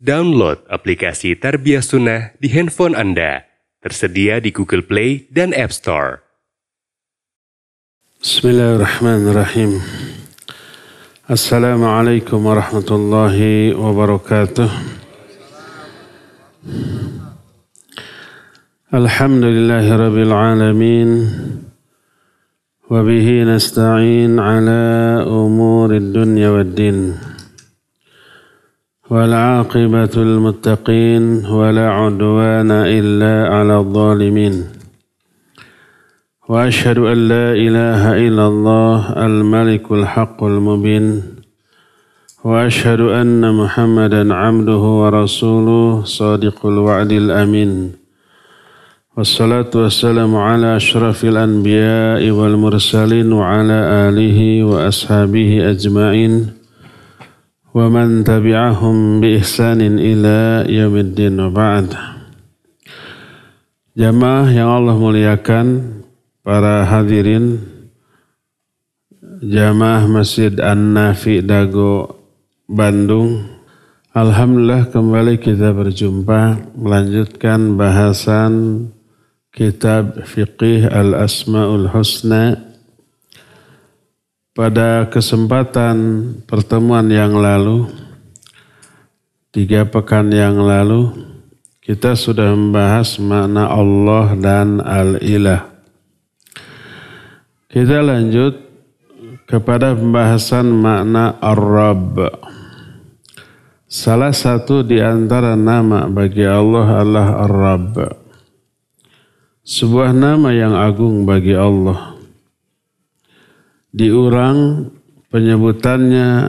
Download aplikasi Tarbiyah Sunnah di handphone Anda. Tersedia di Google Play dan App Store. Bismillahirrahmanirrahim. Assalamualaikum warahmatullahi wabarakatuh. Alhamdulillahi rabbil alamin. Wabihi nasta'in ala umurid dunya waddin. والعاقبة للمتقين ولا عدوان إلا على الظالمين وأشهد أن لا إله إلا الله الملك الحق المبين وأشهد أن محمدا عبده ورسوله صادق الوعد الأمين والصلاة والسلام على أشرف الأنبياء والمرسلين وعلى آله وأصحابه أجمعين wa man tabi'ahum bi ihsanin ila yaumiddin wa ba'd. Jamaah yang Allah muliakan, para hadirin jamaah Masjid An-Nafi Dago Bandung, alhamdulillah kembali kita berjumpa melanjutkan bahasan kitab Fiqih Al-Asma'ul Husna. Pada kesempatan pertemuan yang lalu, 3 pekan yang lalu, kita sudah membahas makna Allah dan Al-Ilah. Kita lanjut kepada pembahasan makna Ar-Rabb. Salah satu di antara nama bagi Allah adalah Ar-Rabb. Sebuah nama yang agung bagi Allah. Diurang penyebutannya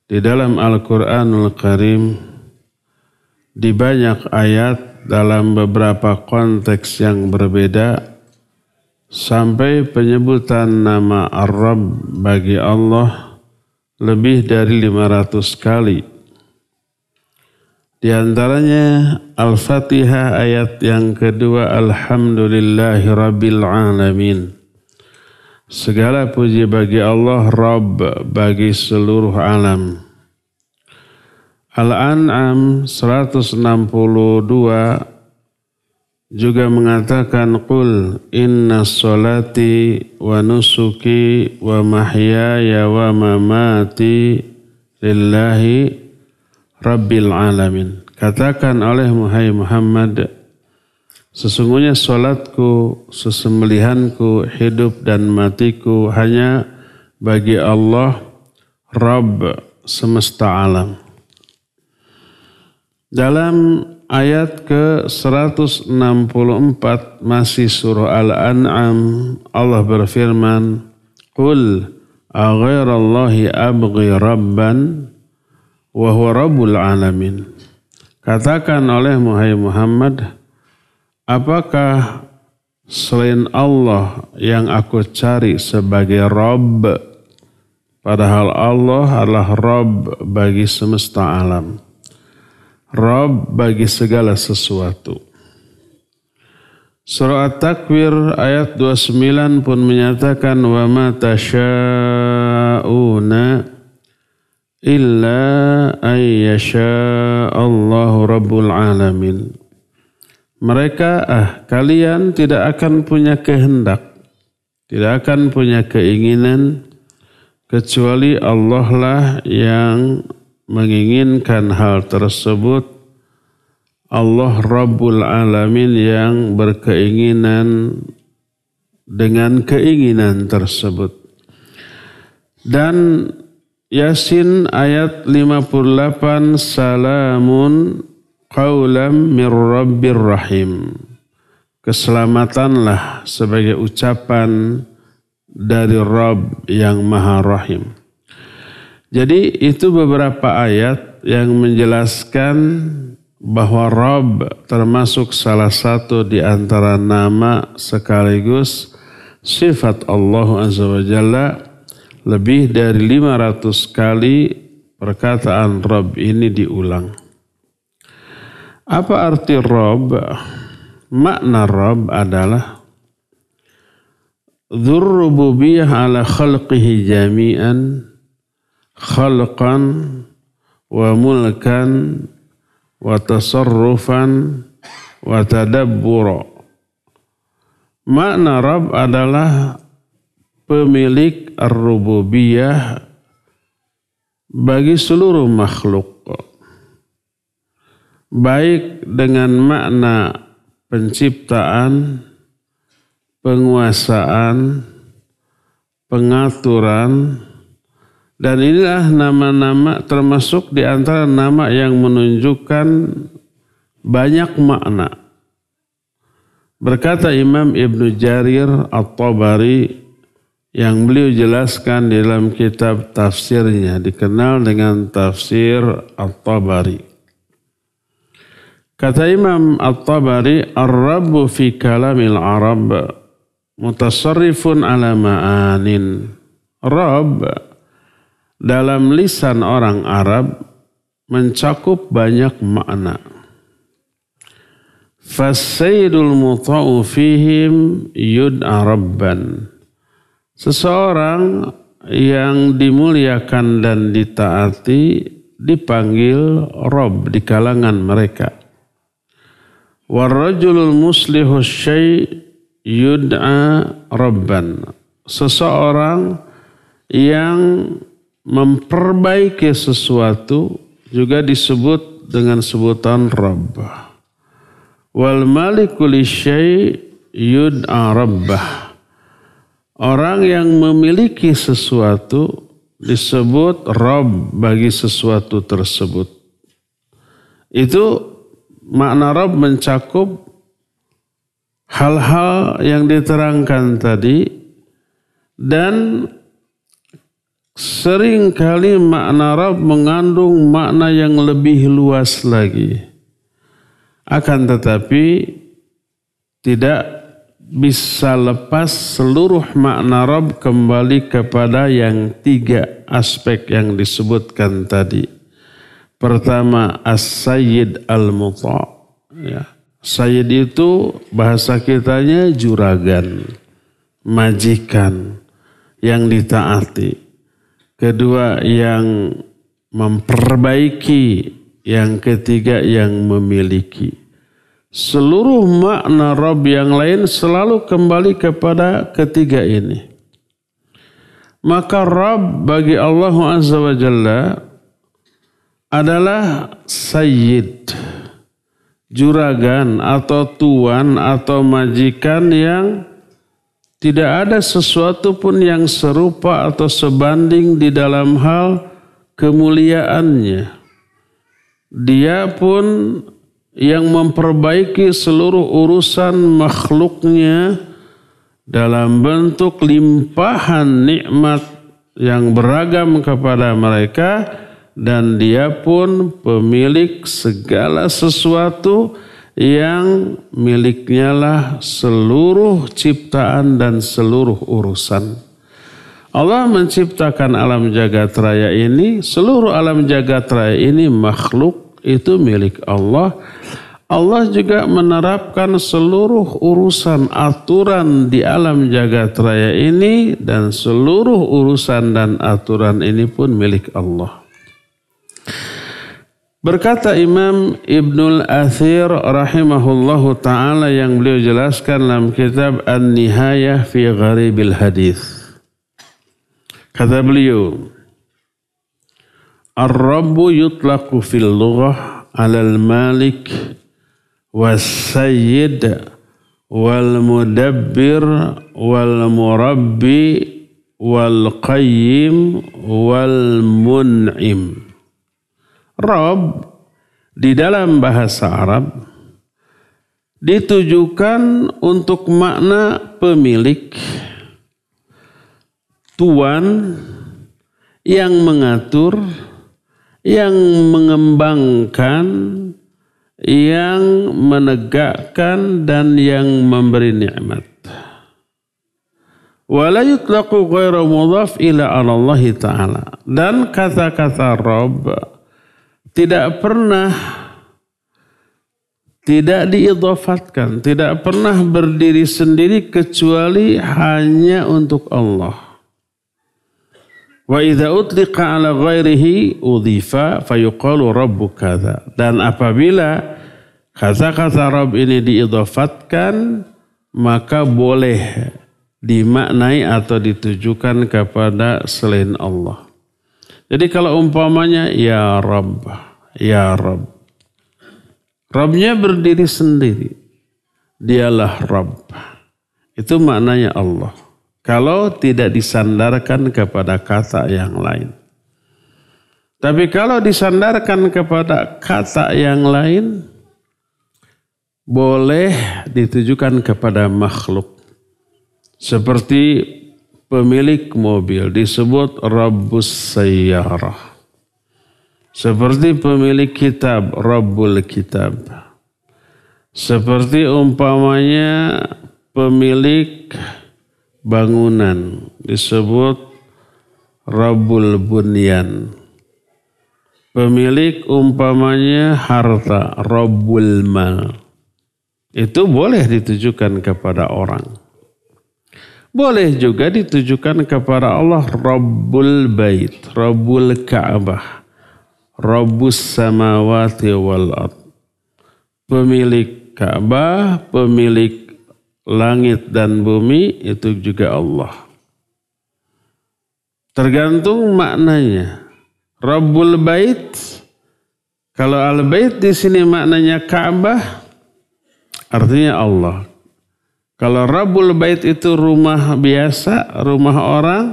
di dalam Al-Quranul Karim di banyak ayat dalam beberapa konteks yang berbeda, sampai penyebutan nama Ar-Rabb bagi Allah lebih dari 500 kali. Di antaranya Al-Fatihah ayat yang kedua, Alhamdulillahi Rabbil Alamin. Segala puji bagi Allah, Rabb bagi seluruh alam. Al-An'am 162 juga mengatakan, Qul inna sholati wa nusuki wa mahyaya wa mamati lillahi Rabbil alamin. Katakan oleh Muhammad, sesungguhnya salatku, sesembelihanku, hidup dan matiku hanya bagi Allah, Rabb semesta alam. Dalam ayat ke-164 masih surah Al-An'am, Allah berfirman, Qul aghairallahi abghi rabban wa huwa rabbul alamin. Katakan oleh Muhammad, apakah selain Allah yang aku cari sebagai Rabb, padahal Allah adalah Rabb bagi semesta alam, Rabb bagi segala sesuatu. Surah At-Takwir ayat 29 pun menyatakan, wa ma tasha'una illa ayyasha Allahu Rabbul alamin. Mereka, kalian tidak akan punya kehendak, tidak akan punya keinginan, kecuali Allah lah yang menginginkan hal tersebut. Allah Rabbul Alamin yang berkeinginan dengan keinginan tersebut. Dan Yasin ayat 58, salamun qawlam mir rabbir rahim. Keselamatanlah sebagai ucapan dari Rabb yang Maha Rahim. Jadi itu beberapa ayat yang menjelaskan bahwa Rabb termasuk salah satu di antara nama sekaligus sifat Allah Azza wa Jalla. Lebih dari 500 kali perkataan Rabb ini diulang. Apa arti Rabb? Makna Rabb adalah Dzur rububiyah ala khalqihi jami'an khalqan wa mulkan wa tasarrufan wa tadabbura. Makna Rabb adalah pemilik ar-rububiyah bagi seluruh makhluk, baik dengan makna penciptaan, penguasaan, pengaturan, dan inilah nama-nama termasuk di antara nama yang menunjukkan banyak makna. Berkata Imam Ibnu Jarir At-Tabari yang beliau jelaskan di dalam kitab tafsirnya dikenal dengan tafsir At-Tabari. Kata Imam At-Tabari, Ar-Rabbu fi kalamil Arab mutasarrifun ala ma'anin. Rabb dalam lisan orang Arab mencakup banyak makna. Fasayyidul muta'u fihim yud'a rabban. Seseorang yang dimuliakan dan ditaati dipanggil Rabb di kalangan mereka. Warrajulul muslihu syai' yud'a rabban. Seseorang yang memperbaiki sesuatu juga disebut dengan sebutan Rabb. Wal maliku lisyai' yud'a rabbah. Orang yang memiliki sesuatu disebut Rabb bagi sesuatu tersebut. Itu makna Rabb mencakup hal-hal yang diterangkan tadi, dan seringkali makna Rabb mengandung makna yang lebih luas lagi. Akan tetapi tidak bisa lepas seluruh makna Rabb kembali kepada yang 3 aspek yang disebutkan tadi. Pertama, as-sayyid al-muta'. Ya. Sayyid itu bahasa kitanya juragan, majikan yang ditaati. Kedua, yang memperbaiki. Yang ketiga, yang memiliki. Seluruh makna Rabb yang lain selalu kembali kepada ketiga ini. Maka Rabb bagi Allah Azza wa Jalla adalah Sayyid, juragan atau tuan atau majikan yang tidak ada sesuatu pun yang serupa atau sebanding di dalam hal kemuliaannya. Dia pun yang memperbaiki seluruh urusan makhluknya dalam bentuk limpahan nikmat yang beragam kepada mereka, dan dia pun pemilik segala sesuatu yang miliknya lah seluruh ciptaan dan seluruh urusan. Allah menciptakan alam jagat raya ini, seluruh alam jagat raya ini makhluk itu milik Allah. Allah juga menerapkan seluruh urusan aturan di alam jagat raya ini, dan seluruh urusan dan aturan ini pun milik Allah. Berkata Imam Ibnul Athir rahimahullahu ta'ala yang beliau jelaskan dalam kitab An-Nihayah fi Gharibil Hadith. Kata beliau, Ar-Rabbu yutlaqu fil lughah alal malik was-sayyid wal mudabbir wal murabbi wal qayyim wal mun'im. Rabb di dalam bahasa Arab ditujukan untuk makna pemilik, tuan, yang mengatur, yang mengembangkan, yang menegakkan, dan yang memberi nikmat. Wala yutlaqu ghairu mudhaf ila Allah Ta'ala. Dan kata-kata Rabb tidak pernah tidak diidhafatkan, tidak pernah berdiri sendiri kecuali hanya untuk Allah. Wa idza utliqa ala ghairihi udhifa fayuqalu rabbu kadza. Dan apabila kata-kata Rabb ini diidhafatkan, maka boleh dimaknai atau ditujukan kepada selain Allah. Jadi kalau umpamanya ya Rabb, ya Rabb. Rabbnya berdiri sendiri. Dialah Rabb. Itu maknanya Allah. Kalau tidak disandarkan kepada kata yang lain. Tapi kalau disandarkan kepada kata yang lain, boleh ditujukan kepada makhluk. Seperti pemilik mobil disebut Rabbus Sayyarah. Seperti pemilik kitab, Rabbul Kitab. Seperti umpamanya pemilik bangunan disebut Rabbul Bunyan. Pemilik umpamanya harta, Rabbul Mal. Itu boleh ditujukan kepada orang. Boleh juga ditujukan kepada Allah, Rabbul Bait, Rabbul Ka'bah, Rabbus Samawati wal Ard. Pemilik Ka'bah, pemilik langit dan bumi, itu juga Allah. Tergantung maknanya. Rabbul Bait, kalau Al-Bait di sini maknanya Ka'bah, artinya Allah. Kalau Rabbul Bait itu rumah biasa, rumah orang,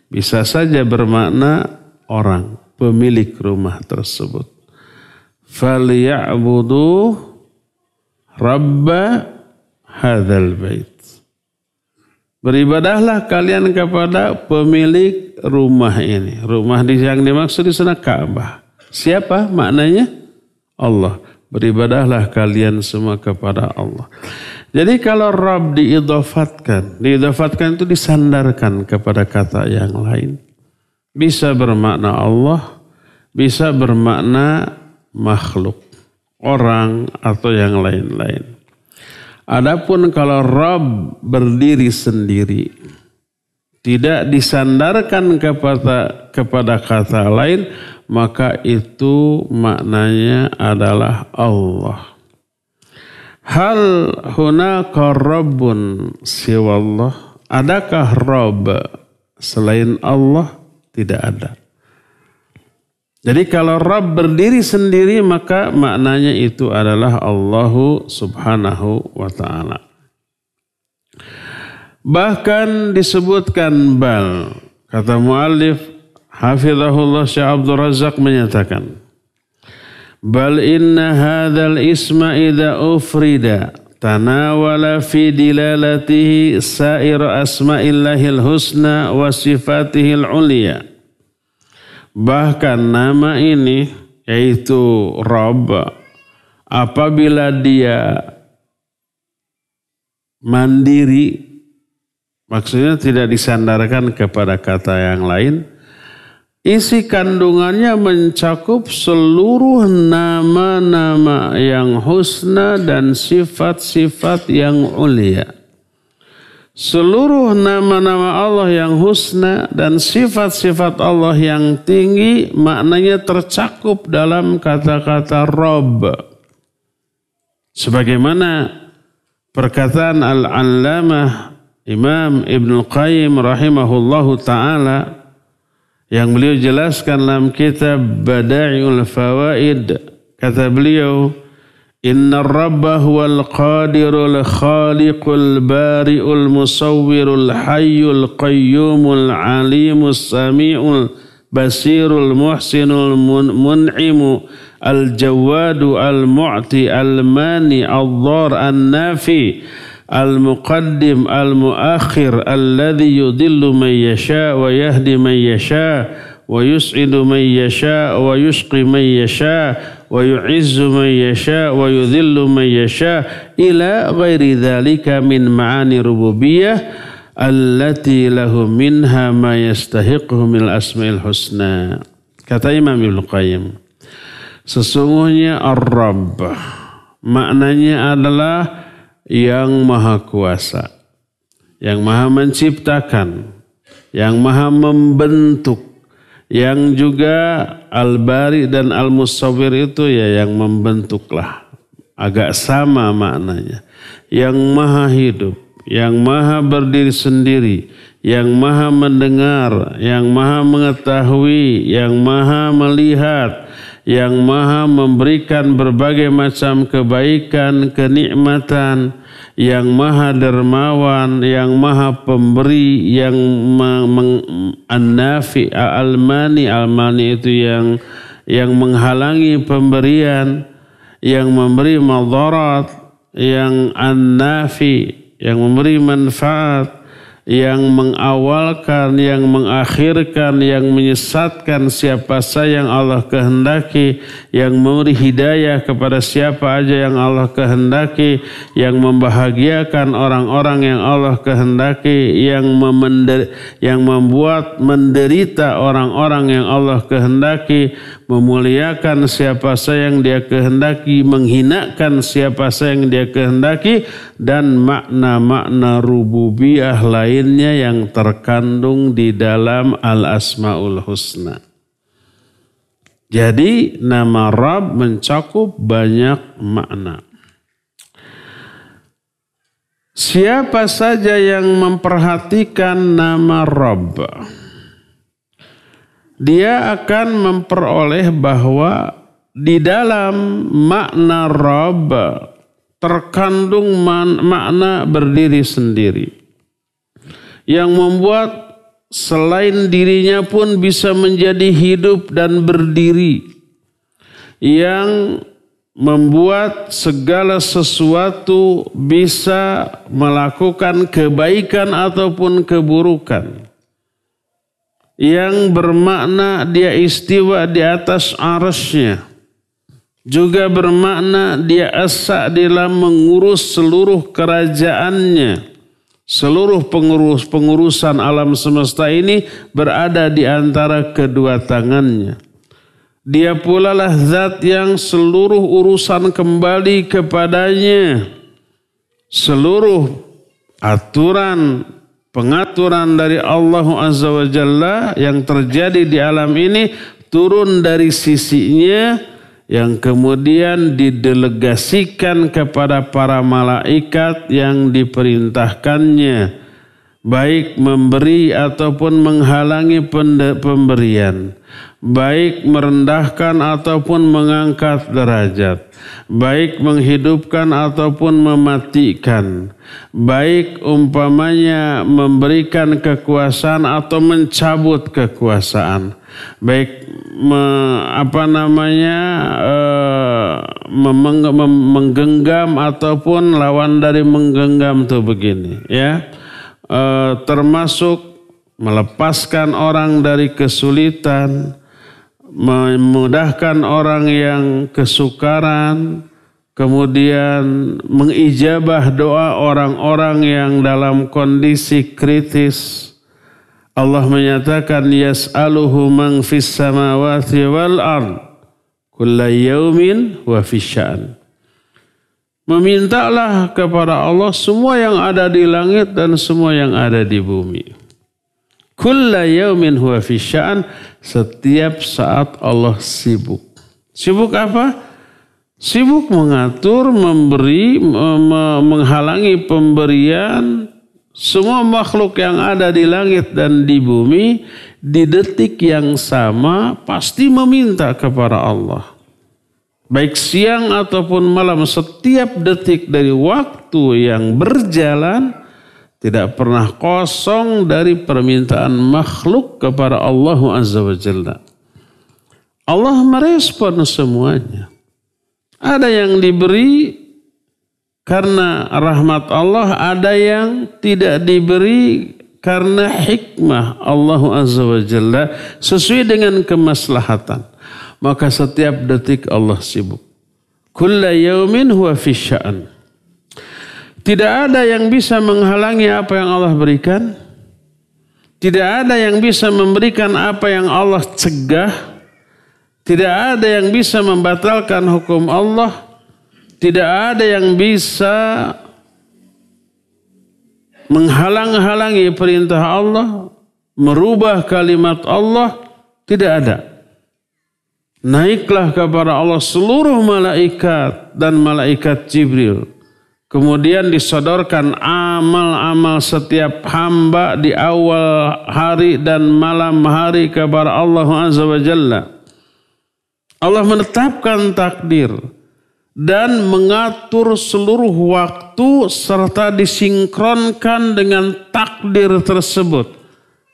bisa saja bermakna orang, pemilik rumah tersebut. Falyabudu Rabba hadzal bait. Beribadahlah kalian kepada pemilik rumah ini. Rumah yang dimaksud di sana Ka'bah. Siapa maknanya? Allah. Beribadahlah kalian semua kepada Allah. Jadi kalau Rabb diidhafatkan itu disandarkan kepada kata yang lain. Bisa bermakna Allah, bisa bermakna makhluk, orang atau yang lain-lain. Adapun kalau Rabb berdiri sendiri, tidak disandarkan kepada kata lain, maka itu maknanya adalah Allah. Hal hunaka Rabbun siwallah? Adakah Rabb selain Allah? Tidak ada. Jadi kalau Rabb berdiri sendiri, maka maknanya itu adalah Allahu subhanahu wa ta'ala. Bahkan disebutkan bal. Kata muallif hafizahullah Syekh Abdul Razak menyatakan, bal inna hadzal isma idza ufrida tanawala fi dilalatihi sa'ir asma'illahil husna wa sifatihil ulia. Bahkan nama ini yaitu Rabb, apabila dia mandiri, maksudnya tidak disandarkan kepada kata yang lain, isi kandungannya mencakup seluruh nama-nama yang husna dan sifat-sifat yang ulia. Seluruh nama-nama Allah yang husna dan sifat-sifat Allah yang tinggi maknanya tercakup dalam kata-kata Rabb. Sebagaimana perkataan Al-Allamah Imam Ibn Qayyim rahimahullahu ta'ala yang beliau jelaskan dalam kitab Bada'iul Fawaid. Kata beliau, Inna Rabba huwal qadirul khaliqul bari'ul musawwirul hayyul qayyumul alimus sami'ul basirul muhsinul mun'imu al-jawadu al-mu'ti al-mani al-dhar al-nafi al-muqaddim al-muakhir alladhi yudillu man yasha wa yahdi man yasha wa yus'idu man yasha wa yusqi man yasha wa yu'izzu man yasha wa yudhillu man yasha ila ghairi dhalika min ma'ani rububiyyah allati lahu minha ma yastahiqhu min asma'il husna. Kata Imam Ibnu Qayyim, sesungguhnya Ar-Rabb maknanya adalah yang maha kuasa, yang maha menciptakan, yang maha membentuk, yang juga Al-Bari dan Al-Musawwir itu ya yang membentuklah. Agak sama maknanya. Yang maha hidup, yang maha berdiri sendiri, yang maha mendengar, yang maha mengetahui, yang maha melihat, yang maha memberikan berbagai macam kebaikan, kenikmatan, yang maha dermawan, yang maha pemberi, yang an-nafi, al-mani, al-mani itu yang menghalangi pemberian, yang memberi madarat, yang an-nafi, yang memberi manfaat, yang mengawalkan, yang mengakhirkan, yang menyesatkan siapa saja yang Allah kehendaki, yang memberi hidayah kepada siapa aja yang Allah kehendaki, yang membahagiakan orang-orang yang Allah kehendaki, yang membuat menderita orang-orang yang Allah kehendaki, memuliakan siapa saja yang Dia kehendaki, menghinakan siapa saja yang Dia kehendaki, dan makna-makna rububiyah lainnya yang terkandung di dalam Al-Asmaul Husna. Jadi nama Rabb mencakup banyak makna. Siapa saja yang memperhatikan nama Rabb, dia akan memperoleh bahwa di dalam makna Rabb terkandung makna berdiri sendiri, yang membuat selain dirinya pun bisa menjadi hidup dan berdiri, yang membuat segala sesuatu bisa melakukan kebaikan ataupun keburukan, yang bermakna Dia istiwa di atas arasy-Nya, juga bermakna Dia esa dalam mengurus seluruh kerajaannya. Seluruh pengurusan alam semesta ini berada di antara kedua tangannya. Dia pula lah zat yang seluruh urusan kembali kepadanya. Seluruh aturan, pengaturan dari Allah Azza wa Jalla yang terjadi di alam ini turun dari sisinya, yang kemudian didelegasikan kepada para malaikat yang diperintahkannya, baik memberi ataupun menghalangi pemberian, baik merendahkan ataupun mengangkat derajat, baik menghidupkan ataupun mematikan, baik umpamanya memberikan kekuasaan atau mencabut kekuasaan, baik menggenggam ataupun lawan dari menggenggam tuh begini ya, termasuk melepaskan orang dari kesulitan, memudahkan orang yang kesukaran, kemudian mengijabah doa orang-orang yang dalam kondisi kritis. Allah menyatakan yas'aluhu man fis samawati wal ard kulla yaumin wa fisya'an. Memintalah kepada Allah semua yang ada di langit dan semua yang ada di bumi. Kulla yaumin huwa fisya'an, setiap saat Allah sibuk. Sibuk apa? Sibuk mengatur, memberi, menghalangi pemberian. Semua makhluk yang ada di langit dan di bumi di detik yang sama pasti meminta kepada Allah. Baik siang ataupun malam, setiap detik dari waktu yang berjalan tidak pernah kosong dari permintaan makhluk kepada Allah Azza wa Jalla. Allah merespon semuanya. Ada yang diberi karena rahmat Allah, ada yang tidak diberi karena hikmah Allah Azza wa Jalla sesuai dengan kemaslahatan. Maka setiap detik Allah sibuk. Kulla yaumin huwa fi sya'an. Tidak ada yang bisa menghalangi apa yang Allah berikan. Tidak ada yang bisa memberikan apa yang Allah cegah. Tidak ada yang bisa membatalkan hukum Allah. Tidak ada yang bisa menghalang-halangi perintah Allah. merubah kalimat Allah, tidak ada. Naiklah kepada Allah seluruh malaikat dan malaikat Jibril. Kemudian disodorkan amal-amal setiap hamba di awal hari dan malam hari kepada Allah Azza wa Jalla. Allah menetapkan takdir dan mengatur seluruh waktu serta disinkronkan dengan takdir tersebut.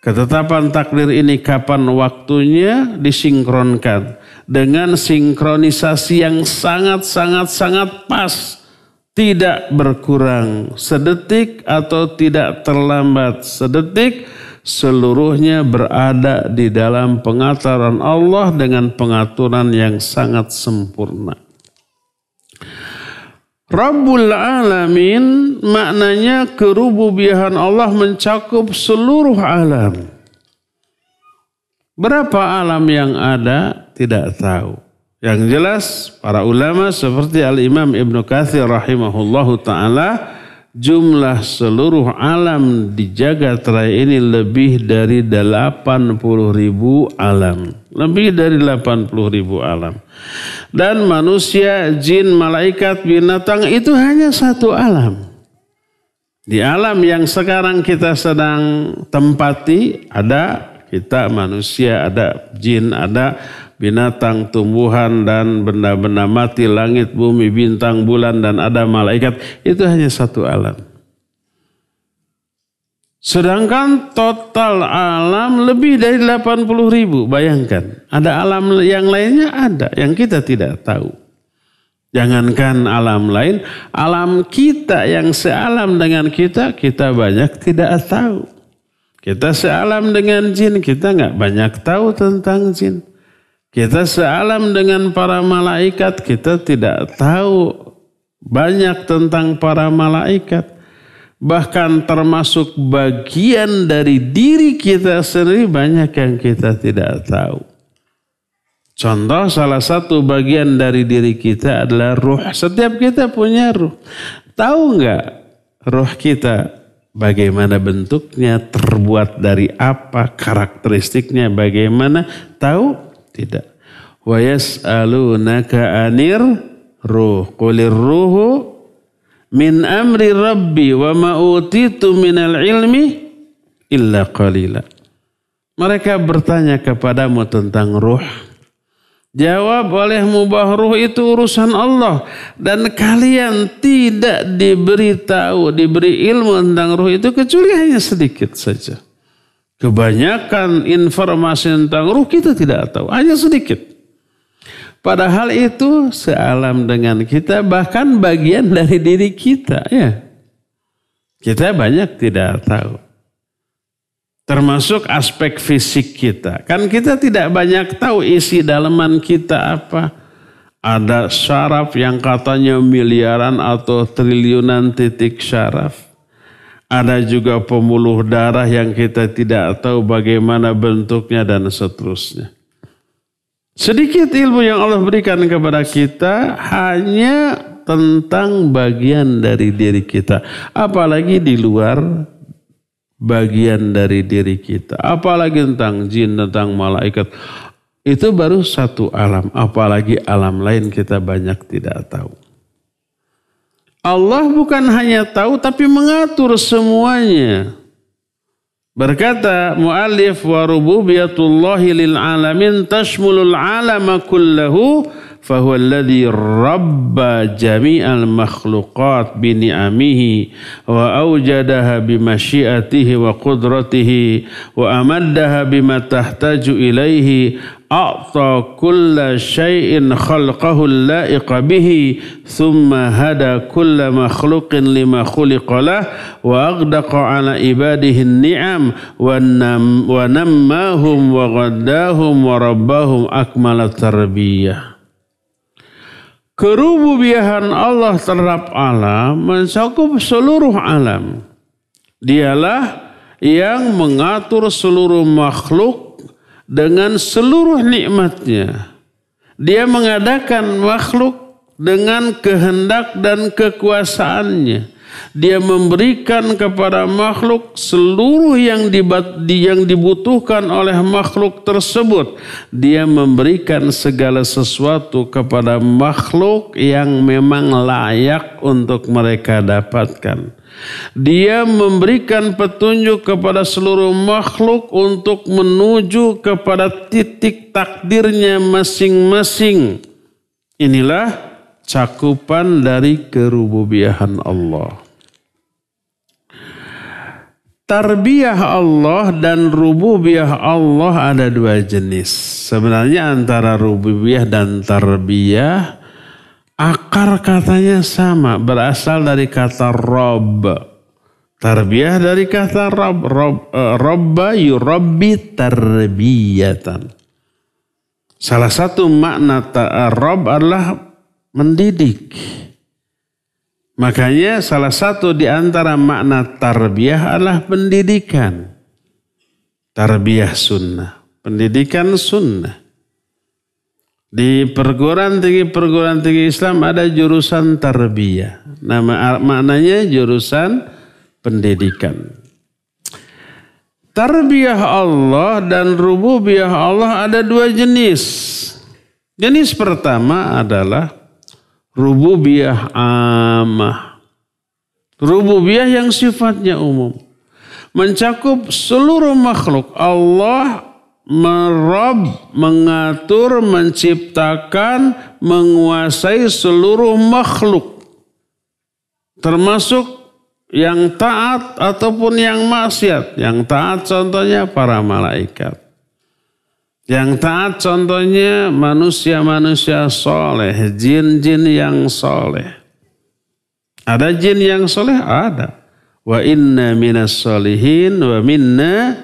Ketetapan takdir ini kapan waktunya disinkronkan dengan sinkronisasi yang sangat pas. Tidak berkurang sedetik atau tidak terlambat sedetik, seluruhnya berada di dalam pengaturan Allah dengan pengaturan yang sangat sempurna. Rabbul Alamin maknanya kerububiahan Allah mencakup seluruh alam. Berapa alam yang ada tidak tahu. Yang jelas para ulama seperti Al-Imam Ibnu Katsir rahimahullahu ta'ala, jumlah seluruh alam di jagat raya ini lebih dari 80.000 alam. Lebih dari 80.000 alam. Dan manusia, jin, malaikat, binatang itu hanya satu alam. Di alam yang sekarang kita sedang tempati, ada kita manusia, ada jin, ada binatang, tumbuhan, dan benda-benda mati, langit, bumi, bintang, bulan, dan ada malaikat. Itu hanya satu alam. Sedangkan total alam lebih dari 80.000. Bayangkan, ada alam yang lainnya ada, yang kita tidak tahu. Jangankan alam lain, alam kita yang sealam dengan kita banyak tidak tahu. Kita sealam dengan jin, kita nggak banyak tahu tentang jin. Kita sealam dengan para malaikat, kita tidak tahu banyak tentang para malaikat. Bahkan termasuk bagian dari diri kita sendiri banyak yang kita tidak tahu. Contoh, salah satu bagian dari diri kita adalah ruh. Setiap kita punya ruh. Tahu nggak ruh kita bagaimana bentuknya, terbuat dari apa, karakteristiknya bagaimana? Tahu? Tidak. Wa yas'alunaka 'anir ruh. Qulir ruhu min amri rabbi wa ma utitu minal ilmi illa qalila. Mereka bertanya kepadamu tentang ruh. Jawab olehmu bahwa ruh itu urusan Allah. Dan kalian tidak diberi ilmu tentang ruh itu kecuali hanya sedikit saja. Kebanyakan informasi tentang ruh kita tidak tahu, hanya sedikit. Padahal itu sealam dengan kita, bahkan bagian dari diri kita. Ya, kita banyak tidak tahu. Termasuk aspek fisik kita. Kan kita tidak banyak tahu isi dalaman kita apa. Ada syaraf yang katanya miliaran atau triliunan titik syaraf. Ada juga pembuluh darah yang kita tidak tahu bagaimana bentuknya dan seterusnya. Sedikit ilmu yang Allah berikan kepada kita hanya tentang bagian dari diri kita. Apalagi di luar bagian dari diri kita. Apalagi tentang jin, tentang malaikat. Itu baru satu alam. Apalagi alam lain kita banyak tidak tahu. Allah bukan hanya tahu tapi mengatur semuanya. Berkata muallif, wa rububiyatullahi lil alamin tashmulul alama kullahu fahuwa alladhi rabba jami'al makhluqat bi ni'amihi wa awjadaha bi masyiatihi wa qudratihi wa amaddaha bima tahtaju ilaihi a'ta kulla syai'in khalqahu la'iqa bihi thumma hada kulla makhluqin lima khuliqalah wa aghdaqa ala ibadihi ni'am wa nammahum wa ghaddahum wa rabbahum akmala tarbiyah. Kerububiahan Allah terhadap alam mencakup seluruh alam. Dialah yang mengatur seluruh makhluk dengan seluruh nikmatnya. Dia mengadakan makhluk dengan kehendak dan kekuasaannya. Dia memberikan kepada makhluk seluruh yang dibutuhkan oleh makhluk tersebut. Dia memberikan segala sesuatu kepada makhluk yang memang layak untuk mereka dapatkan. Dia memberikan petunjuk kepada seluruh makhluk untuk menuju kepada titik takdirnya masing-masing. Inilah cakupan dari kerububiyahan Allah. Tarbiyah Allah dan rububiyah Allah ada dua jenis. Sebenarnya antara rububiyah dan tarbiyah akar katanya sama, berasal dari kata Rabb. Tarbiyah dari kata Rabb, Rabba yurabbi tarbiyatan. Salah satu makna Rabb adalah mendidik. Makanya salah satu di antara makna tarbiyah adalah pendidikan. Tarbiyah sunnah, pendidikan sunnah. Di perguruan tinggi Islam ada jurusan tarbiyah. Maknanya jurusan pendidikan. Tarbiyah Allah dan rububiyah Allah ada dua jenis. Jenis pertama adalah rububiyah ammah. Rububiyah yang sifatnya umum. Mencakup seluruh makhluk. Allah mengatur, menciptakan, menguasai seluruh makhluk. Termasuk yang taat ataupun yang maksiat. Yang taat contohnya para malaikat. Yang taat contohnya manusia-manusia soleh. Jin-jin yang soleh. Ada jin yang soleh? Ada. Wa inna minas solihin wa minna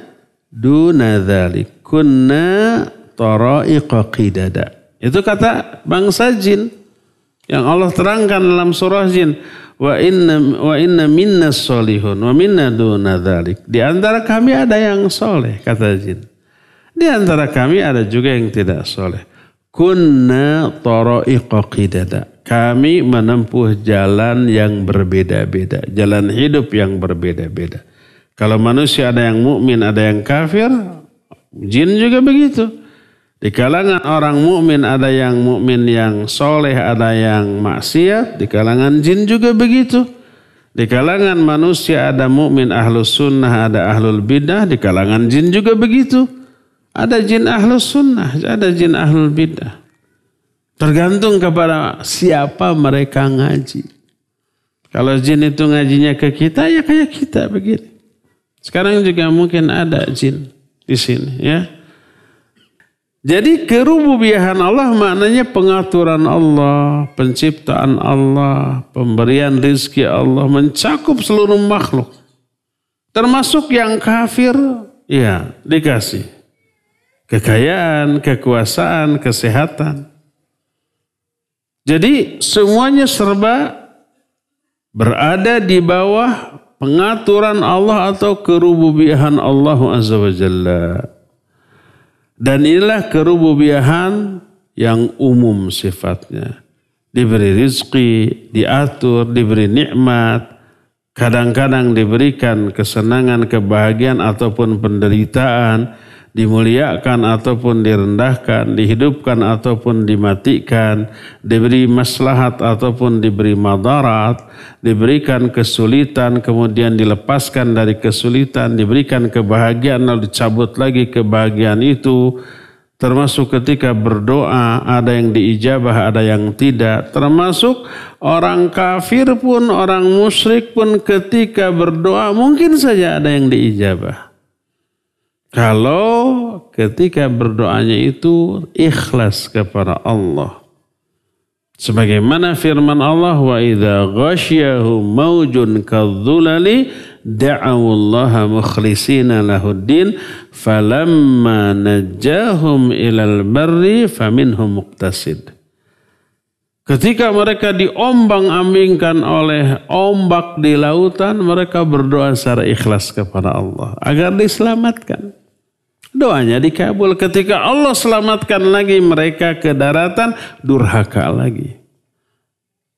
duna dhalik. Kunna tara'iqa qidada. Itu kata bangsa jin. Yang Allah terangkan dalam surah jin. Wa inna minna solihun wa minna duna dhalik. Di antara kami ada yang soleh, kata jin. Di antara kami ada juga yang tidak soleh. Kunna tara'iqa qidada. Kami menempuh jalan yang berbeda-beda. Jalan hidup yang berbeda-beda. Kalau manusia ada yang mukmin, ada yang kafir, jin juga begitu. Di kalangan orang mukmin ada yang mukmin yang soleh, ada yang maksiat. Di kalangan jin juga begitu. Di kalangan manusia ada mukmin ahlus sunnah, ada ahlul bidah. Di kalangan jin juga begitu. Ada jin ahlus sunnah, ada jin ahlul bidah. Tergantung kepada siapa mereka ngaji. Kalau jin itu ngajinya ke kita, ya kayak kita begini. Sekarang juga mungkin ada jin di sini, ya. Jadi kerububiyahan Allah maknanya pengaturan Allah, penciptaan Allah, pemberian rizki Allah, mencakup seluruh makhluk. Termasuk yang kafir, ya dikasih. Kekayaan, kekuasaan, kesehatan. Jadi semuanya serba berada di bawah pengaturan Allah atau kerububiyahan Allah Azza wa Jalla. Dan inilah kerububiyahan yang umum sifatnya. Diberi rizki, diatur, diberi nikmat. Kadang-kadang diberikan kesenangan, kebahagiaan ataupun penderitaan. Dimuliakan ataupun direndahkan, dihidupkan ataupun dimatikan, diberi maslahat ataupun diberi madarat, diberikan kesulitan kemudian dilepaskan dari kesulitan, diberikan kebahagiaan lalu dicabut lagi kebahagiaan itu. Termasuk ketika berdoa ada yang diijabah, ada yang tidak. Termasuk orang kafir pun, orang musyrik pun ketika berdoa mungkin saja ada yang diijabah. Kalau ketika berdoanya itu ikhlas kepada Allah. Sebagaimana firman Allah, wa idza ghasyahum maujun kadzulali da'awullaha mukhlishina lahuddin falamma najjahum ilal barri faminhum muqtasid. Ketika mereka diombang-ambingkan oleh ombak di lautan, mereka berdoa secara ikhlas kepada Allah agar diselamatkan. Doanya dikabul. Ketika Allah selamatkan lagi mereka ke daratan, durhaka lagi.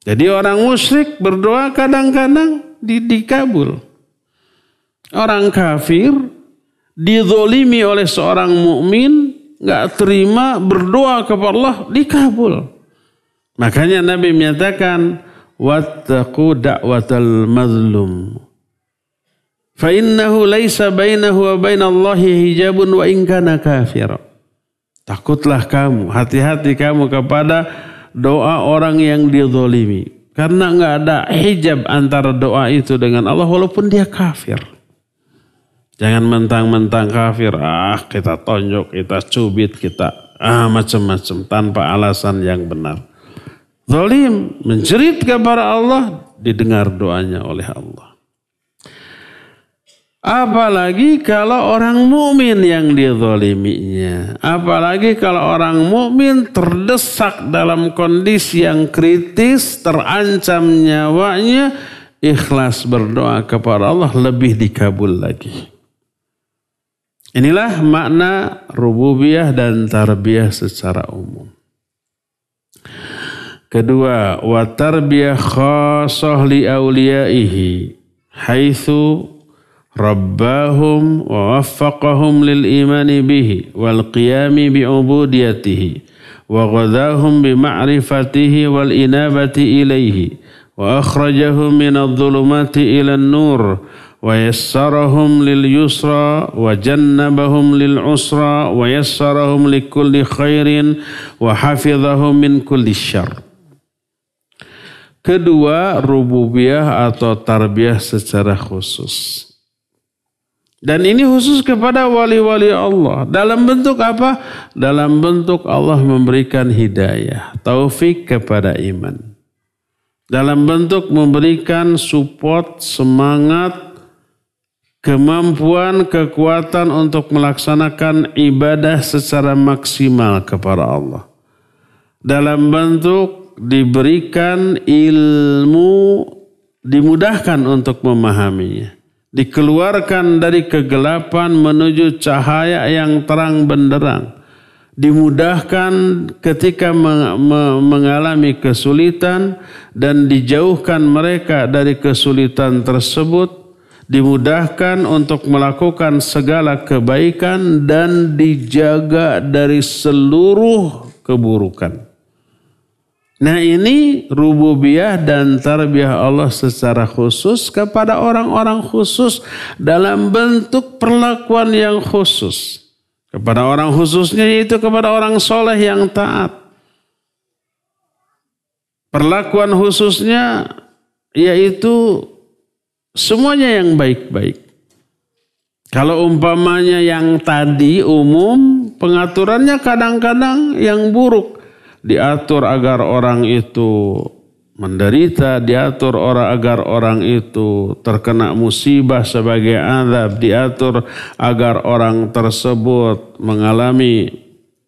Jadi orang musyrik berdoa kadang-kadang dikabul. Orang kafir dizolimi oleh seorang mukmin, nggak terima berdoa kepada Allah, dikabul. Makanya Nabi menyatakan, wattaqu da'watal mazlum. Fa innahu laisa bainahu wa bainallahi hijabun wa in kana kafira. Takutlah kamu, hati-hati kamu kepada doa orang yang dizalimi. Karena enggak ada hijab antara doa itu dengan Allah walaupun dia kafir. Jangan mentang-mentang kafir, kita tonjok, kita cubit, kita macam-macam tanpa alasan yang benar. Zalim, menjerit kepada Allah, didengar doanya oleh Allah. Apalagi kalau orang mukmin yang dizaliminya. Apalagi kalau orang mukmin terdesak dalam kondisi yang kritis, terancam nyawanya, ikhlas berdoa kepada Allah lebih dikabul lagi. Inilah makna rububiyah dan tarbiyah secara umum. Kedua, wa tarbiyah khassah li awliyaihi haitsu rabbahum wa waffaqahum lil imani bihi wal qiyami bi ubudiyatihi wa ghadahum bi ma'rifatihi wal inabati ilaihi wa akhrajahum min adh-dhulumati ila an-nur wa yassarahum lil yusra wa jannabahum lil usra wa yassarahum likulli khairin wa hafizahum min kulli syarr. Kedua, rububiyah atau tarbiyah secara khusus. Dan ini khusus kepada wali-wali Allah. Dalam bentuk apa? Dalam bentuk Allah memberikan hidayah, taufik kepada iman. Dalam bentuk memberikan support, semangat, kemampuan, kekuatan untuk melaksanakan ibadah secara maksimal kepada Allah. Dalam bentuk diberikan ilmu, dimudahkan untuk memahaminya. Dikeluarkan dari kegelapan menuju cahaya yang terang benderang. Dimudahkan ketika mengalami kesulitan dan dijauhkan mereka dari kesulitan tersebut. Dimudahkan untuk melakukan segala kebaikan dan dijaga dari seluruh keburukan. Nah, ini rububiyah dan tarbiyah Allah secara khusus kepada orang-orang khusus dalam bentuk perlakuan yang khusus. Kepada orang khususnya yaitu kepada orang soleh yang taat. Perlakuan khususnya yaitu semuanya yang baik-baik. Kalau umpamanya yang tadi umum, pengaturannya kadang-kadang yang buruk. Diatur agar orang itu menderita, diatur agar orang itu terkena musibah sebagai azab, diatur agar orang tersebut mengalami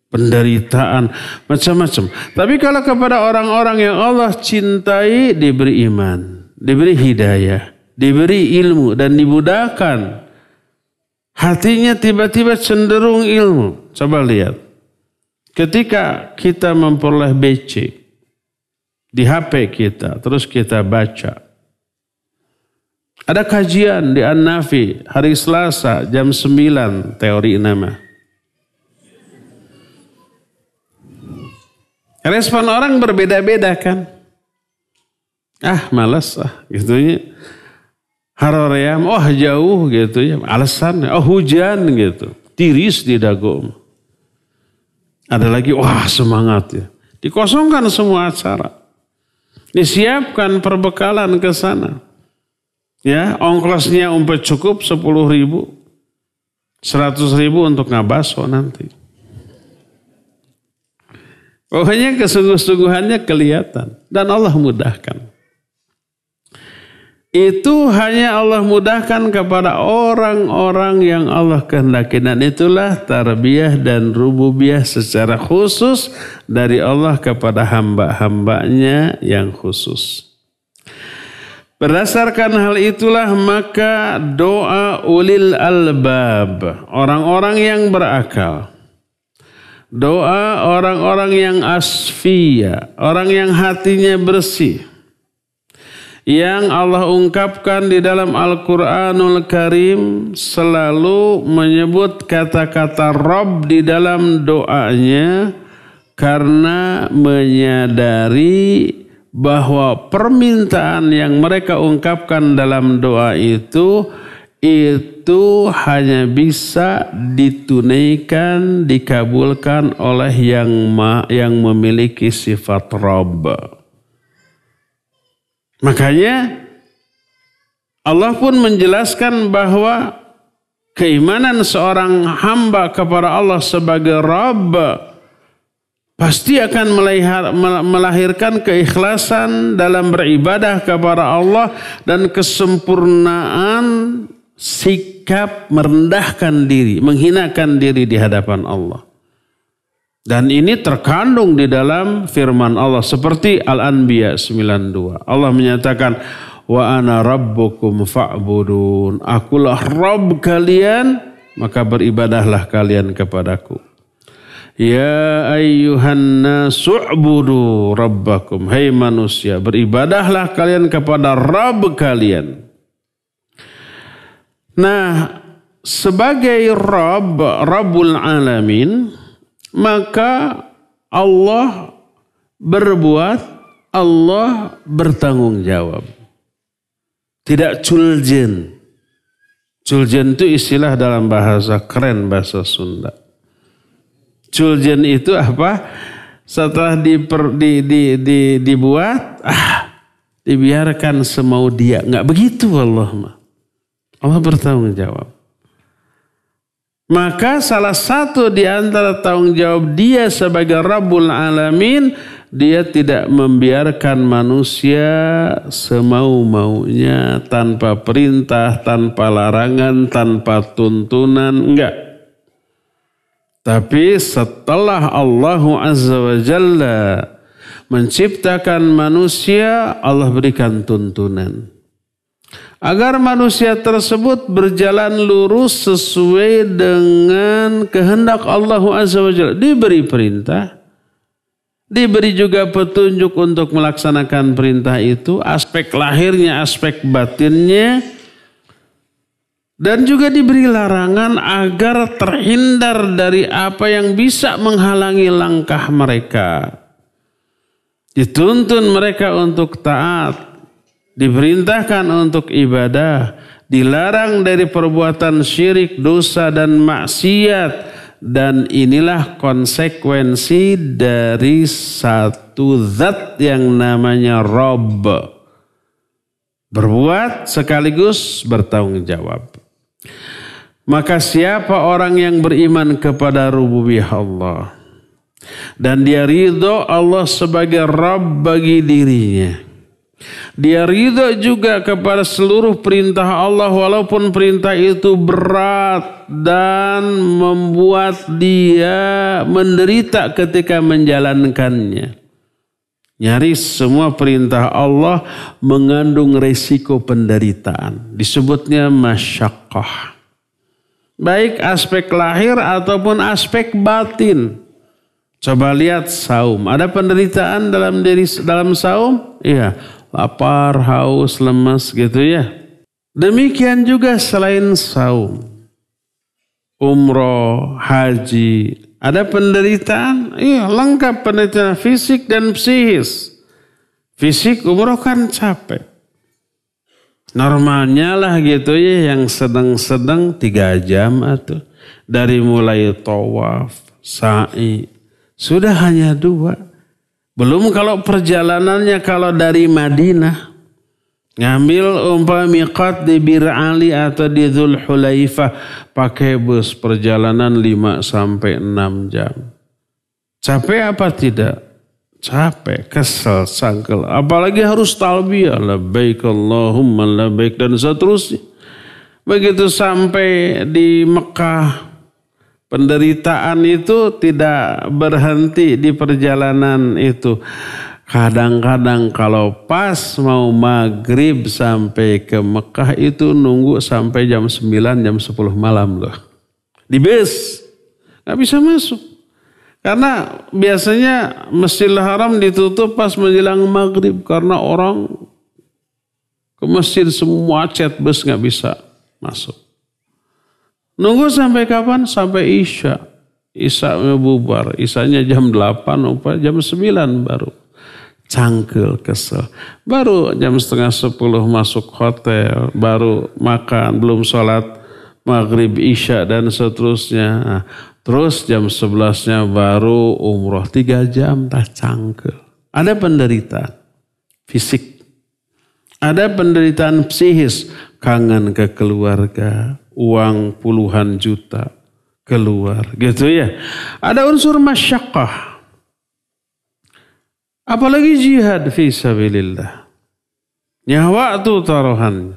penderitaan, macam-macam. Tapi kalau kepada orang-orang yang Allah cintai, diberi iman, diberi hidayah, diberi ilmu dan dimudahkan. Hatinya tiba-tiba cenderung ilmu. Coba lihat. Ketika kita memperoleh BC di HP kita, terus kita baca. Ada kajian di An-Nafi hari Selasa jam 9 teori nama. Respon orang berbeda-beda kan? Malas gitu ya. Haroream, jauh gitu ya. Alasan, hujan gitu. Tiris di dagu. Ada lagi, semangat ya. Dikosongkan semua acara. Disiapkan perbekalan ke sana. Ya, ongkosnya cukup 10.000. 100.000 untuk ngabaso nanti. Pokoknya kesungguh-sungguhannya kelihatan. Dan Allah mudahkan. Itu hanya Allah mudahkan kepada orang-orang yang Allah kehendaki. Dan itulah tarbiyah dan rububiyah secara khusus dari Allah kepada hamba-hambanya yang khusus. Berdasarkan hal itulah maka doa ulil albab, orang-orang yang berakal. Doa orang-orang yang asfiya, orang yang hatinya bersih. yang Allah ungkapkan di dalam Al-Quranul Karim selalu menyebut kata-kata Rabb di dalam doanya karena menyadari bahwa permintaan yang mereka ungkapkan dalam doa itu hanya bisa ditunaikan, dikabulkan oleh yang memiliki sifat Rabb. Makanya Allah pun menjelaskan bahwa keimanan seorang hamba kepada Allah sebagai Rabb pasti akan melahirkan keikhlasan dalam beribadah kepada Allah dan kesempurnaan sikap merendahkan diri, menghinakan diri di hadapan Allah. Dan ini terkandung di dalam firman Allah seperti Al-Anbiya 92. Allah menyatakan, wa ana rabbukum fa'budun. Akulah Rabb kalian, maka beribadahlah kalian kepadaku. Ya ayyuhan nasu'budu rabbakum. Hai manusia, beribadahlah kalian kepada Rabb kalian. Nah, sebagai Rabbul Alamin, maka Allah berbuat, Allah bertanggung jawab. Tidak culjen. Culjen itu istilah dalam bahasa keren, bahasa Sunda. Culjen itu apa? Setelah dibuat, dibiarkan semau dia. Enggak begitu Allah mah. Allah bertanggung jawab. Maka salah satu di antara tanggung jawab dia sebagai Rabbul Alamin, dia tidak membiarkan manusia semau-maunya, tanpa perintah, tanpa larangan, tanpa tuntunan, enggak. Tapi setelah Allah Azza wa Jalla menciptakan manusia, Allah berikan tuntunan. Agar manusia tersebut berjalan lurus sesuai dengan kehendak Allah Azza wa Jalla. Diberi perintah, diberi juga petunjuk untuk melaksanakan perintah itu, aspek lahirnya, aspek batinnya, dan juga diberi larangan agar terhindar dari apa yang bisa menghalangi langkah mereka. Dituntun mereka untuk taat, diperintahkan untuk ibadah, dilarang dari perbuatan syirik, dosa dan maksiat. Dan inilah konsekuensi dari satu zat yang namanya Rabb. Berbuat sekaligus bertanggung jawab. Maka siapa orang yang beriman kepada rububiyah Allah dan dia ridho Allah sebagai Rabb bagi dirinya, dia ridho juga kepada seluruh perintah Allah walaupun perintah itu berat dan membuat dia menderita ketika menjalankannya. Nyaris semua perintah Allah mengandung resiko penderitaan. Disebutnya masyaqqah. Baik aspek lahir ataupun aspek batin. Coba lihat saum. Ada penderitaan dalam saum? Iya. Lapar, haus, lemas gitu ya. Demikian juga selain saum. Umroh, haji. Ada penderitaan? Iya, lengkap penderitaan fisik dan psikis. Fisik umroh kan capek. Normalnya lah gitu ya, yang sedang-sedang 3 jam atau dari mulai tawaf, sa'i. Sudah hanya 2. Belum kalau perjalanannya kalau dari Madinah. Ngambil miqat di Bir Ali atau di Dzul Hulaifah. Pakai bus perjalanan 5 sampai 6 jam. Capek apa tidak? Capek, kesel, sangkel. Apalagi harus talbiyah. Labbaik Allahumma labbaik dan seterusnya. Begitu sampai di Mekah, penderitaan itu tidak berhenti di perjalanan itu. Kadang-kadang kalau pas mau maghrib sampai ke Mekah itu nunggu sampai jam 9, jam 10 malam loh. Di bus. Gak bisa masuk. Karena biasanya Masjidil Haram ditutup pas menjelang maghrib. Karena orang Ke masjid semua cet bus nggak bisa masuk. Nunggu sampai kapan? Sampai Isya. Isya bubar. Isyanya jam 8, jam 9 baru. Cangkel, kesel. Baru jam setengah 10 masuk hotel. Baru makan, belum sholat maghrib, Isya dan seterusnya. Nah, terus jam 11-nya baru umroh 3 jam. Tak cangkel. Ada penderitaan fisik. Ada penderitaan psikis, kangen ke keluarga, uang puluhan juta keluar, gitu ya. Ada unsur masyaqqah. Apalagi jihad fi sabilillah. Nyawa itu taruhan.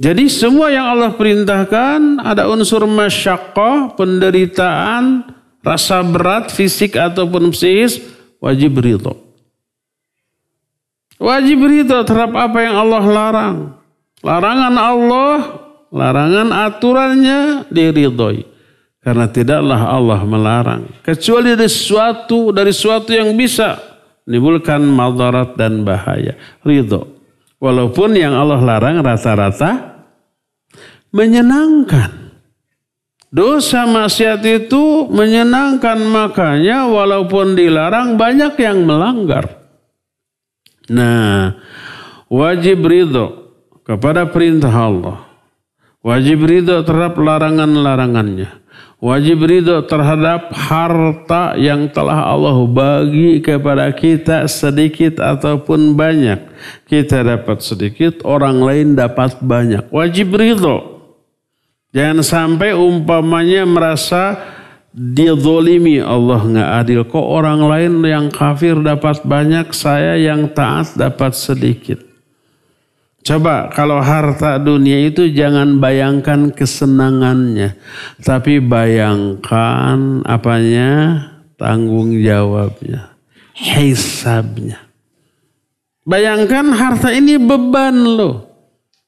Jadi semua yang Allah perintahkan ada unsur masyaqqah, penderitaan, rasa berat fisik ataupun psikis, wajib ridho. Wajib ridho terhadap apa yang Allah larang. Larangan Allah, larangan aturannya diridhoi. Karena tidaklah Allah melarang. Kecuali dari sesuatu yang bisa menimbulkan madarat dan bahaya. Ridho. Walaupun yang Allah larang rata-rata menyenangkan. Dosa maksiat itu menyenangkan, makanya walaupun dilarang banyak yang melanggar. Nah, wajib ridho kepada perintah Allah. Wajib ridho terhadap larangan-larangannya. Wajib ridho terhadap harta yang telah Allah bagi kepada kita sedikit ataupun banyak. Kita dapat sedikit, orang lain dapat banyak. Wajib ridho. Jangan sampai umpamanya merasa dia zolimi, Allah nggak adil. Kok orang lain yang kafir dapat banyak, saya yang taat dapat sedikit. Coba kalau harta dunia itu jangan bayangkan kesenangannya, tapi bayangkan apanya? Tanggung jawabnya, hisabnya. Bayangkan harta ini beban loh.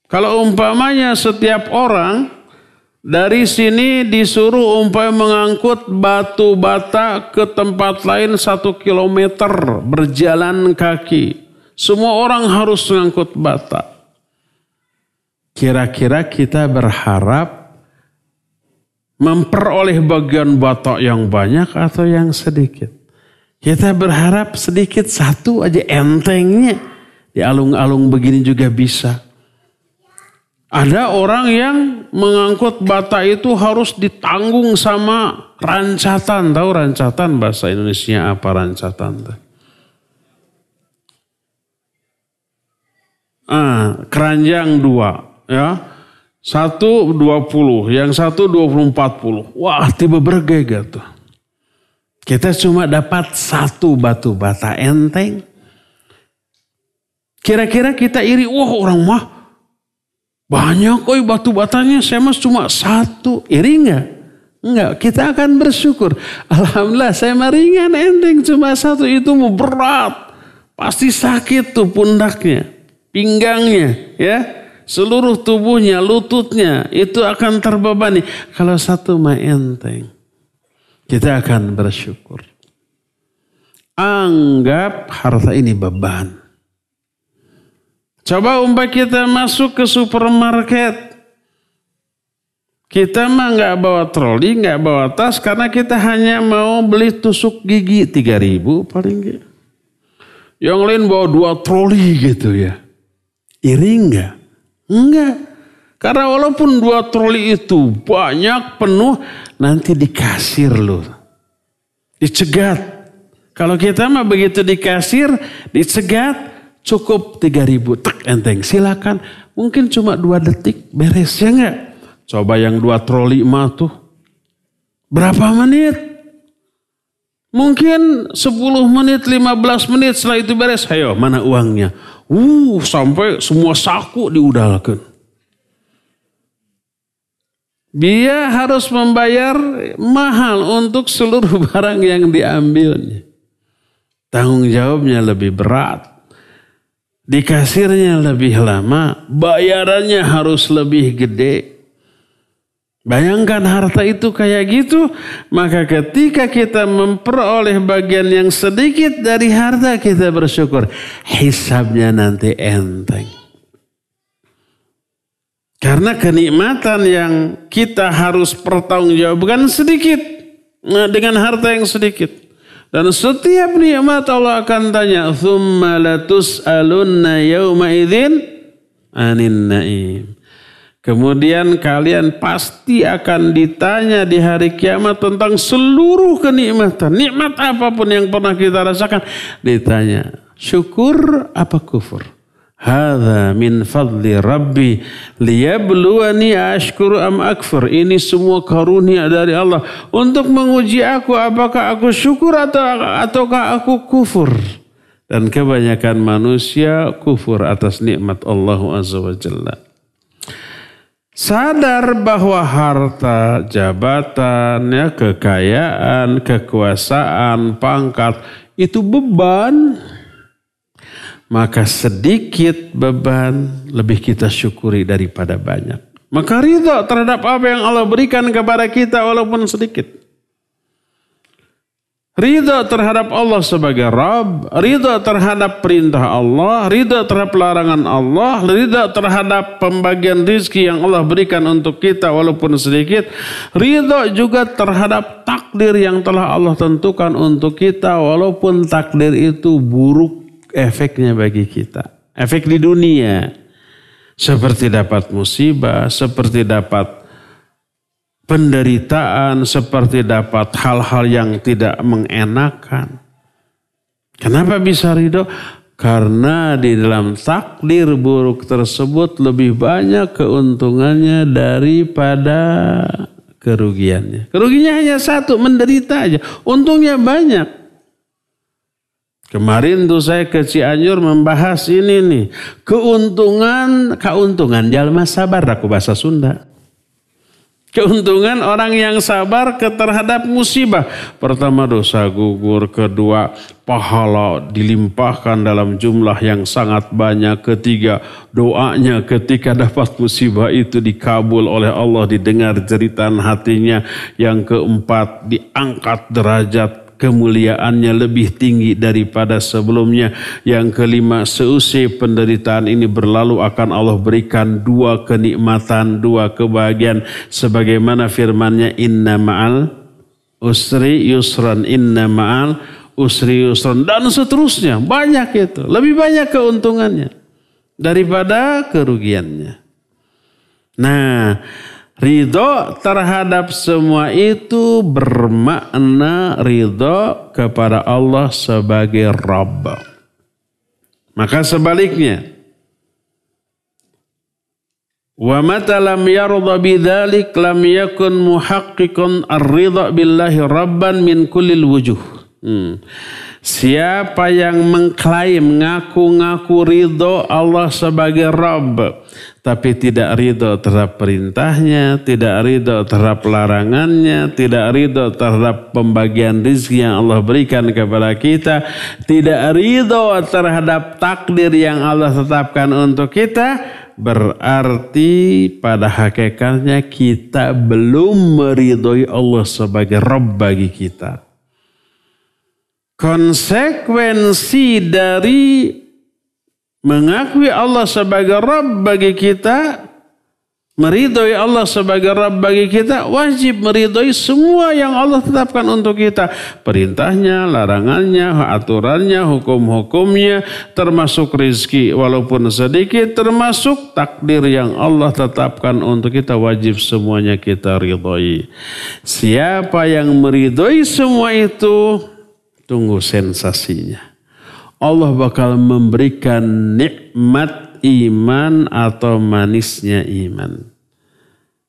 Kalau umpamanya setiap orang dari sini disuruh mengangkut batu bata ke tempat lain 1 kilometer berjalan kaki. Semua orang harus mengangkut bata. Kira-kira kita berharap memperoleh bagian bata yang banyak atau yang sedikit? Kita berharap sedikit, satu aja entengnya. Di alung-alung begini juga bisa. Ada orang yang mengangkut bata itu harus ditanggung sama rancatan. Tahu rancatan bahasa Indonesia apa rancatan? Keranjang 2 ya. 1 20, yang 1 20 40. Wah, tiba bergega tuh. Kita cuma dapat 1 batu bata enteng. Kira-kira kita iri, wah orang mah banyak batu batanya, saya mah cuma 1. Iri enggak? Enggak, kita akan bersyukur. Alhamdulillah saya mah ringan, enteng cuma 1, itu mau berat. Pasti sakit tuh pundaknya, pinggangnya, ya. Seluruh tubuhnya, lututnya itu akan terbebani. Kalau 1 mah enteng, kita akan bersyukur. Anggap harta ini beban. Coba kita masuk ke supermarket. Kita mah nggak bawa troli, nggak bawa tas, karena kita hanya mau beli tusuk gigi 3.000 paling nggak. Yang lain bawa 2 troli gitu ya. Iri nggak? Enggak. Karena walaupun 2 troli itu banyak, penuh, nanti dikasir loh. Dicegat. Kalau kita mah begitu dikasir, dicegat, cukup 3.000, tek enteng. Silakan, mungkin cuma 2 detik beres, ya enggak? Coba yang 2 troli mah tuh berapa menit? Mungkin 10 menit, 15 menit setelah itu beres. Ayo, mana uangnya? Sampai semua saku diudalkan. Dia harus membayar mahal untuk seluruh barang yang diambilnya. Tanggung jawabnya lebih berat. Dikasirnya lebih lama. Bayarannya harus lebih gede. Bayangkan harta itu kayak gitu. Maka ketika kita memperoleh bagian yang sedikit dari harta, kita bersyukur. Hisabnya nanti enteng. Karena kenikmatan yang kita harus pertanggungjawabkan sedikit. Dengan harta yang sedikit. Dan setiap nikmat Allah akan tanya. Thumma latus'alunna yawma idzin anin na'im. Kemudian kalian pasti akan ditanya di hari kiamat tentang seluruh kenikmatan. Nikmat apapun yang pernah kita rasakan. Ditanya. Syukur apa kufur? Hadza min fadli rabbi liyabluwani ashkuru am akfur. Ini semua karunia dari Allah untuk menguji aku apakah aku syukur ataukah aku kufur. Dan kebanyakan manusia kufur atas nikmat Allah Azza wa Jalla. Sadar bahwa harta, jabatan, kekayaan, kekuasaan, pangkat itu beban. Maka sedikit beban lebih kita syukuri daripada banyak. Maka ridha terhadap apa yang Allah berikan kepada kita walaupun sedikit. Ridha terhadap Allah sebagai Rabb, ridha terhadap perintah Allah, ridha terhadap larangan Allah, ridha terhadap pembagian rizki yang Allah berikan untuk kita walaupun sedikit, ridha juga terhadap takdir yang telah Allah tentukan untuk kita walaupun takdir itu buruk efeknya bagi kita. Efek di dunia. Seperti dapat musibah, seperti dapat penderitaan, seperti dapat hal-hal yang tidak mengenakan. Kenapa bisa ridho? Karena di dalam takdir buruk tersebut lebih banyak keuntungannya daripada kerugiannya. Kerugiannya hanya satu, menderita aja. Untungnya banyak. Kemarin tuh saya ke Cianjur membahas ini nih. Keuntungan jalma sabar, aku bahasa Sunda. Keuntungan orang yang sabar terhadap musibah. Pertama dosa gugur, kedua pahala dilimpahkan dalam jumlah yang sangat banyak. Ketiga doanya ketika dapat musibah itu dikabul oleh Allah, didengar jeritan hatinya. Yang keempat diangkat derajat kemuliaannya lebih tinggi daripada sebelumnya. Yang kelima, seusai penderitaan ini berlalu akan Allah berikan dua kenikmatan, dua kebahagiaan. Sebagaimana firman-Nya, inna ma'al usri yusran, inna ma'al usri yusran. Dan seterusnya, banyak itu. Lebih banyak keuntungannya daripada kerugiannya. Nah, ridho terhadap semua itu bermakna ridho kepada Allah sebagai Rabb. Maka sebaliknya, wa mata lam yarda bidzalik lam yakun muhaqqiqan ar-ridha billahi rabban min kullil wujuh. Siapa yang mengklaim ngaku-ngaku ridho Allah sebagai Rabb, tapi tidak ridho terhadap perintahnya, tidak ridho terhadap larangannya, tidak ridho terhadap pembagian rezeki yang Allah berikan kepada kita, tidak ridho terhadap takdir yang Allah tetapkan untuk kita, berarti pada hakikatnya kita belum meridhoi Allah sebagai Rabb bagi kita. Konsekuensi dari mengakui Allah sebagai Rabb bagi kita, meridhoi Allah sebagai Rabb bagi kita, wajib meridhoi semua yang Allah tetapkan untuk kita. Perintahnya, larangannya, aturannya, hukum-hukumnya, termasuk rezeki walaupun sedikit, termasuk takdir yang Allah tetapkan untuk kita, wajib semuanya kita ridhoi. Siapa yang meridhoi semua itu, tunggu sensasinya. Allah bakal memberikan nikmat iman atau manisnya iman.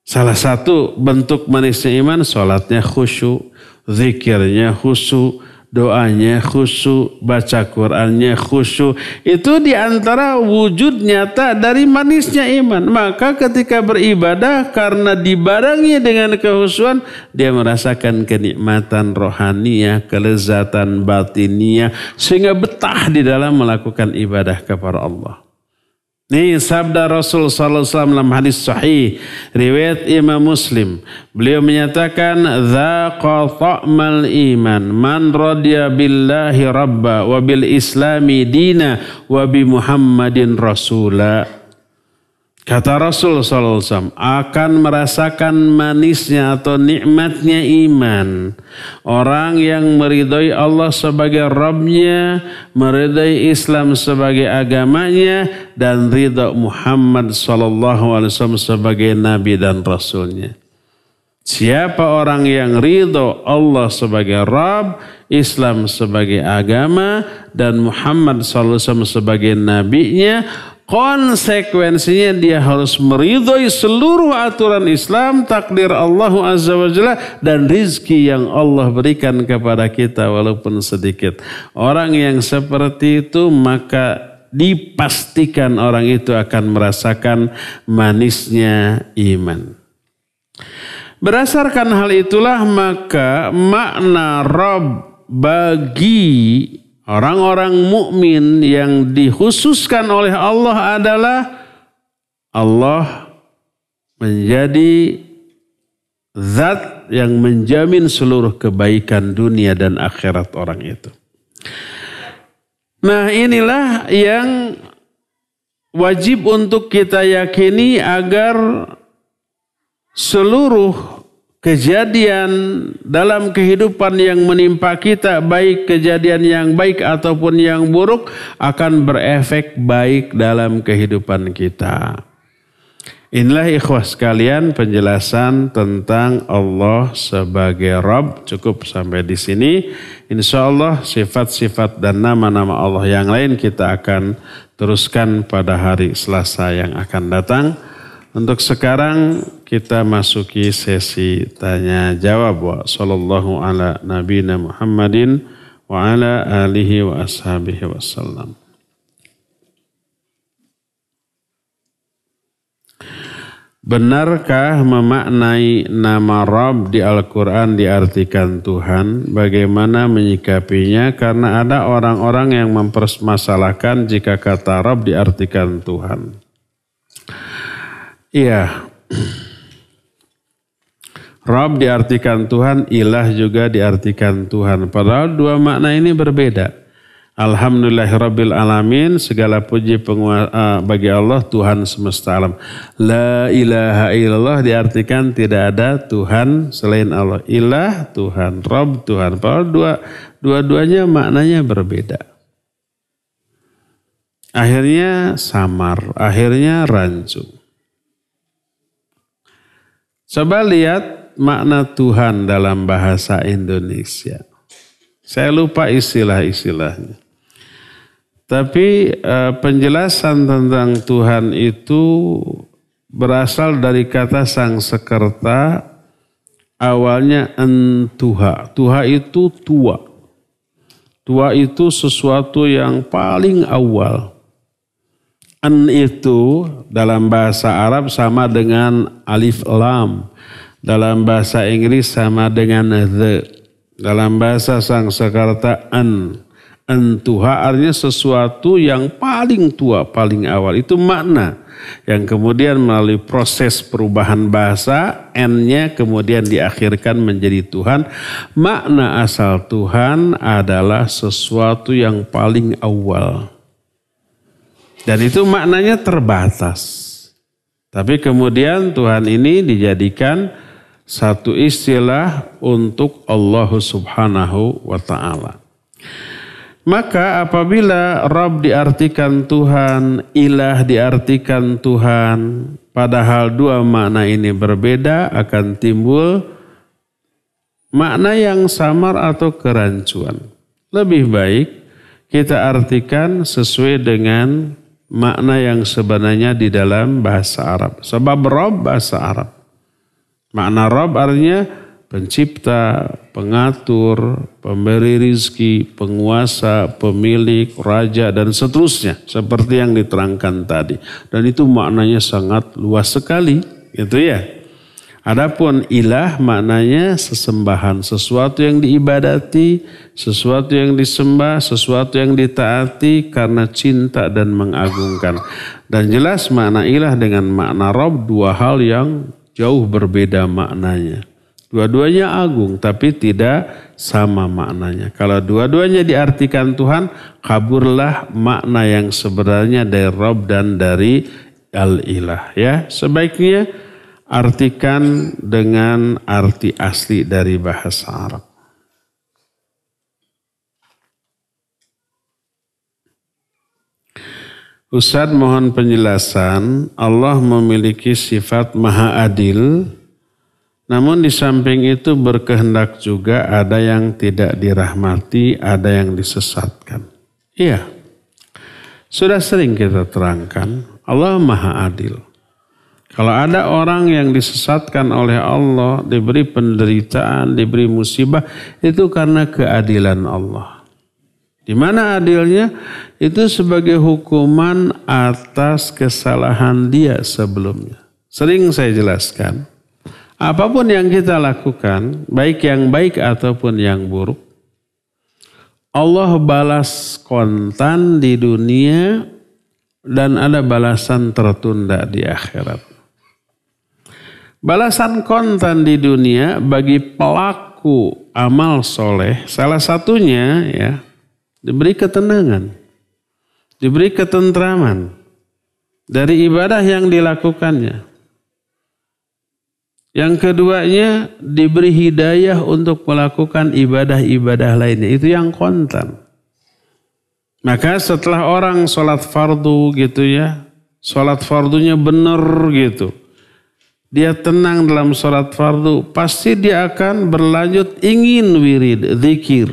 Salah satu bentuk manisnya iman, sholatnya khusyuk, zikirnya khusyuk, doanya khusyuk, baca Qur'annya khusyuk. Itu diantara wujud nyata dari manisnya iman. Maka ketika beribadah karena dibarengi dengan kekhusyuan, dia merasakan kenikmatan rohaniyah, kelezatan batiniyah, sehingga betah di dalam melakukan ibadah kepada Allah. Ini sabda Rasul sallallahu alaihi wasallam dalam hadis sahih riwayat Imam Muslim. Beliau menyatakan, "Dzaqa ta'mal iman man radiya billahi rabba wa bil islami dina wa bi Muhammadin rasula." Kata Rasul sallallahu alaihi wasallam, akan merasakan manisnya atau nikmatnya iman orang yang meridhai Allah sebagai Rabbnya, meridhai Islam sebagai agamanya, dan ridha Muhammad sallallahu alaihi wasallam sebagai nabi dan rasulnya. Siapa orang yang ridho Allah sebagai Rabb, Islam sebagai agama, dan Muhammad sallallahu alaihi wasallam sebagai nabinya, konsekuensinya dia harus meridhoi seluruh aturan Islam, takdir Allah Azza wa Jalla, dan rizki yang Allah berikan kepada kita walaupun sedikit. Orang yang seperti itu maka dipastikan orang itu akan merasakan manisnya iman. Berdasarkan hal itulah maka makna Rabb bagi orang-orang mukmin yang dikhususkan oleh Allah adalah Allah menjadi zat yang menjamin seluruh kebaikan dunia dan akhirat orang itu. Nah, inilah yang wajib untuk kita yakini agar seluruh kejadian dalam kehidupan yang menimpa kita, baik kejadian yang baik ataupun yang buruk, akan berefek baik dalam kehidupan kita. Inilah ikhwah sekalian penjelasan tentang Allah sebagai Rabb. Cukup sampai di sini. Insya Allah sifat-sifat dan nama-nama Allah yang lain kita akan teruskan pada hari Selasa yang akan datang. Untuk sekarang kita masuki sesi tanya jawab. Wa sallallahu ala nabiyina Muhammadin wa ala alihi wa ashabihi wasallam. Benarkah memaknai nama Rabb di Al-Quran diartikan Tuhan? Bagaimana menyikapinya? Karena ada orang-orang yang mempermasalahkan jika kata Rabb diartikan Tuhan. Iya, Rabb diartikan Tuhan, ilah juga diartikan Tuhan. Padahal dua makna ini berbeda. Alhamdulillahirabbil alamin, segala puji bagi Allah Tuhan semesta alam. La ilaha illallah diartikan tidak ada Tuhan selain Allah. Ilah Tuhan, Rabb Tuhan. Padahal dua-duanya maknanya berbeda. Akhirnya samar, akhirnya rancu. Coba lihat makna Tuhan dalam bahasa Indonesia. Saya lupa istilah-istilahnya. Tapi penjelasan tentang Tuhan itu berasal dari kata Sangsekerta, awalnya entuha. Tuha itu tua. Tua itu sesuatu yang paling awal. An itu dalam bahasa Arab sama dengan alif lam. Dalam bahasa Inggris sama dengan the. Dalam bahasa Sangsekerta Antuha artinya sesuatu yang paling tua, paling awal. Itu makna yang kemudian melalui proses perubahan bahasa, N-nya kemudian diakhirkan menjadi Tuhan. Makna asal Tuhan adalah sesuatu yang paling awal. Dan itu maknanya terbatas. Tapi kemudian Tuhan ini dijadikan satu istilah untuk Allah Subhanahu wa ta'ala. Maka apabila Rabb diartikan Tuhan, ilah diartikan Tuhan, padahal dua makna ini berbeda, akan timbul makna yang samar atau kerancuan. Lebih baik kita artikan sesuai dengan makna yang sebenarnya di dalam bahasa Arab. Sebab Rabb bahasa Arab. Makna Rabb artinya pencipta, pengatur, pemberi rizki, penguasa, pemilik, raja, dan seterusnya. Seperti yang diterangkan tadi. Dan itu maknanya sangat luas sekali. Gitu ya. Adapun ilah maknanya sesembahan, sesuatu yang diibadati, sesuatu yang disembah, sesuatu yang ditaati karena cinta dan mengagungkan. Dan jelas makna ilah dengan makna Rabb dua hal yang jauh berbeda maknanya. Dua-duanya agung tapi tidak sama maknanya. Kalau dua-duanya diartikan Tuhan, kaburlah makna yang sebenarnya dari Rabb dan dari al-ilah. Ya, sebaiknya artikan dengan arti asli dari bahasa Arab. Ustadz mohon penjelasan, Allah memiliki sifat maha adil, namun di samping itu berkehendak juga ada yang tidak dirahmati, ada yang disesatkan. Iya, sudah sering kita terangkan, Allah maha adil. Kalau ada orang yang disesatkan oleh Allah, diberi penderitaan, diberi musibah, itu karena keadilan Allah. Di mana adilnya? Itu sebagai hukuman atas kesalahan dia sebelumnya. Sering saya jelaskan, apapun yang kita lakukan, baik yang baik ataupun yang buruk, Allah balas kontan di dunia dan ada balasan tertunda di akhirat. Balasan kontan di dunia bagi pelaku amal soleh, salah satunya ya, diberi ketenangan, diberi ketentraman dari ibadah yang dilakukannya. Yang keduanya diberi hidayah untuk melakukan ibadah-ibadah lainnya. Itu yang kontan. Maka setelah orang sholat fardu gitu ya, sholat fardunya benar gitu, dia tenang dalam sholat fardu, pasti dia akan berlanjut ingin wirid, zikir.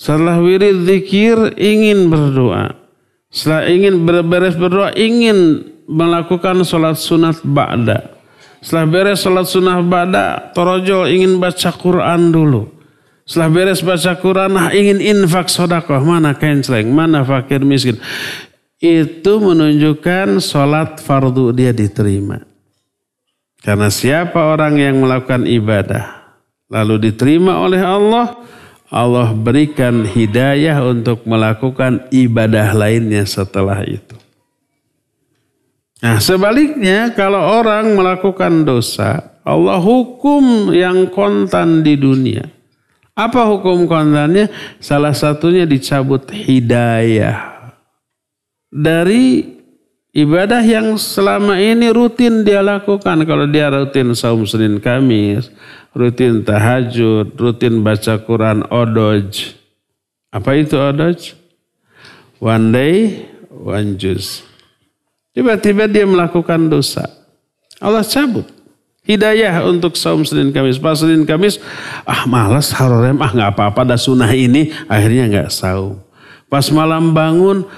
Setelah wirid zikir ingin berdoa. Setelah ingin beres berdoa ingin melakukan sholat sunat ba'da. Setelah beres sholat sunat ba'da torojol ingin baca Quran dulu. Setelah beres baca Quran ingin infak sedekah. Mana kenceleng, mana fakir miskin. Itu menunjukkan sholat fardu dia diterima. Karena siapa orang yang melakukan ibadah lalu diterima oleh Allah, Allah berikan hidayah untuk melakukan ibadah lainnya setelah itu. Nah, sebaliknya kalau orang melakukan dosa, Allah hukum yang kontan di dunia. Apa hukum kontannya? Salah satunya dicabut hidayah dari ibadah yang selama ini rutin dia lakukan. Kalau dia rutin saum Senin Kamis, rutin tahajud, rutin baca Quran odoj. Apa itu odoj? One day, one juz. Tiba-tiba dia melakukan dosa. Allah cabut hidayah untuk saum Senin Kamis. Pas Senin Kamis, malas harorem, gak apa-apa dah sunnah ini. Akhirnya gak saum. Pas malam bangun,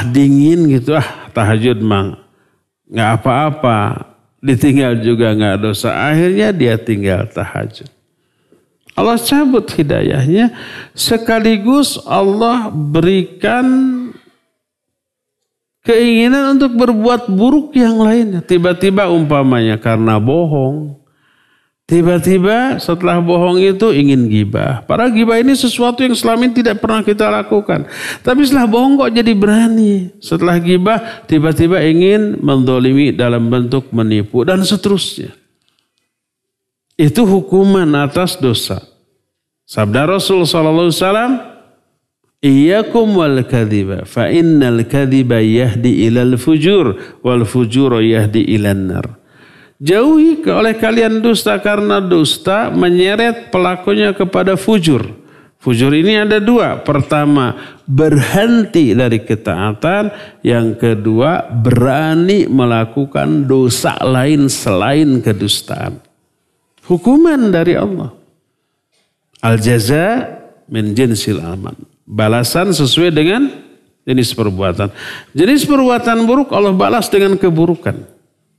dingin gitu, tahajud mang. Gak apa-apa. Ditinggal juga gak dosa. Akhirnya dia tinggal tahajud. Allah cabut hidayahnya. Sekaligus Allah berikan keinginan untuk berbuat buruk yang lainnya. Tiba-tiba umpamanya karena bohong. Tiba-tiba setelah bohong itu ingin gibah. Padahal gibah ini sesuatu yang selama ini tidak pernah kita lakukan. Tapi setelah bohong kok jadi berani. Setelah gibah tiba-tiba ingin mendolimi dalam bentuk menipu dan seterusnya. Itu hukuman atas dosa. Sabda Rasul SAW, Iyyakum wal kadhiba fa innal kadhiba yahdi ilal fujur wal fujur yahdi ilan nar. Jauhi oleh kalian dusta karena dusta menyeret pelakunya kepada fujur. Fujur ini ada dua. Pertama, berhenti dari ketaatan. Yang kedua, berani melakukan dosa lain selain kedustaan. Hukuman dari Allah. Al-jaza min jinsil amal. Balasan sesuai dengan jenis perbuatan. Jenis perbuatan buruk Allah balas dengan keburukan.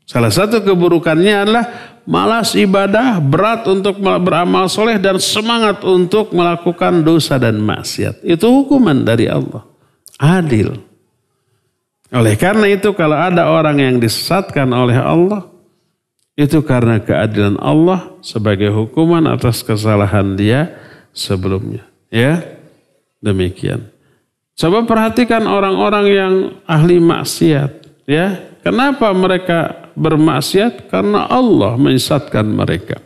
Salah satu keburukannya adalah malas ibadah, berat untuk beramal soleh dan semangat untuk melakukan dosa dan maksiat. Itu hukuman dari Allah. Adil. Oleh karena itu kalau ada orang yang disesatkan oleh Allah, itu karena keadilan Allah sebagai hukuman atas kesalahan dia sebelumnya. Ya, demikian. Coba perhatikan orang-orang yang ahli maksiat. Ya, kenapa mereka bermaksiat? Karena Allah menyesatkan mereka.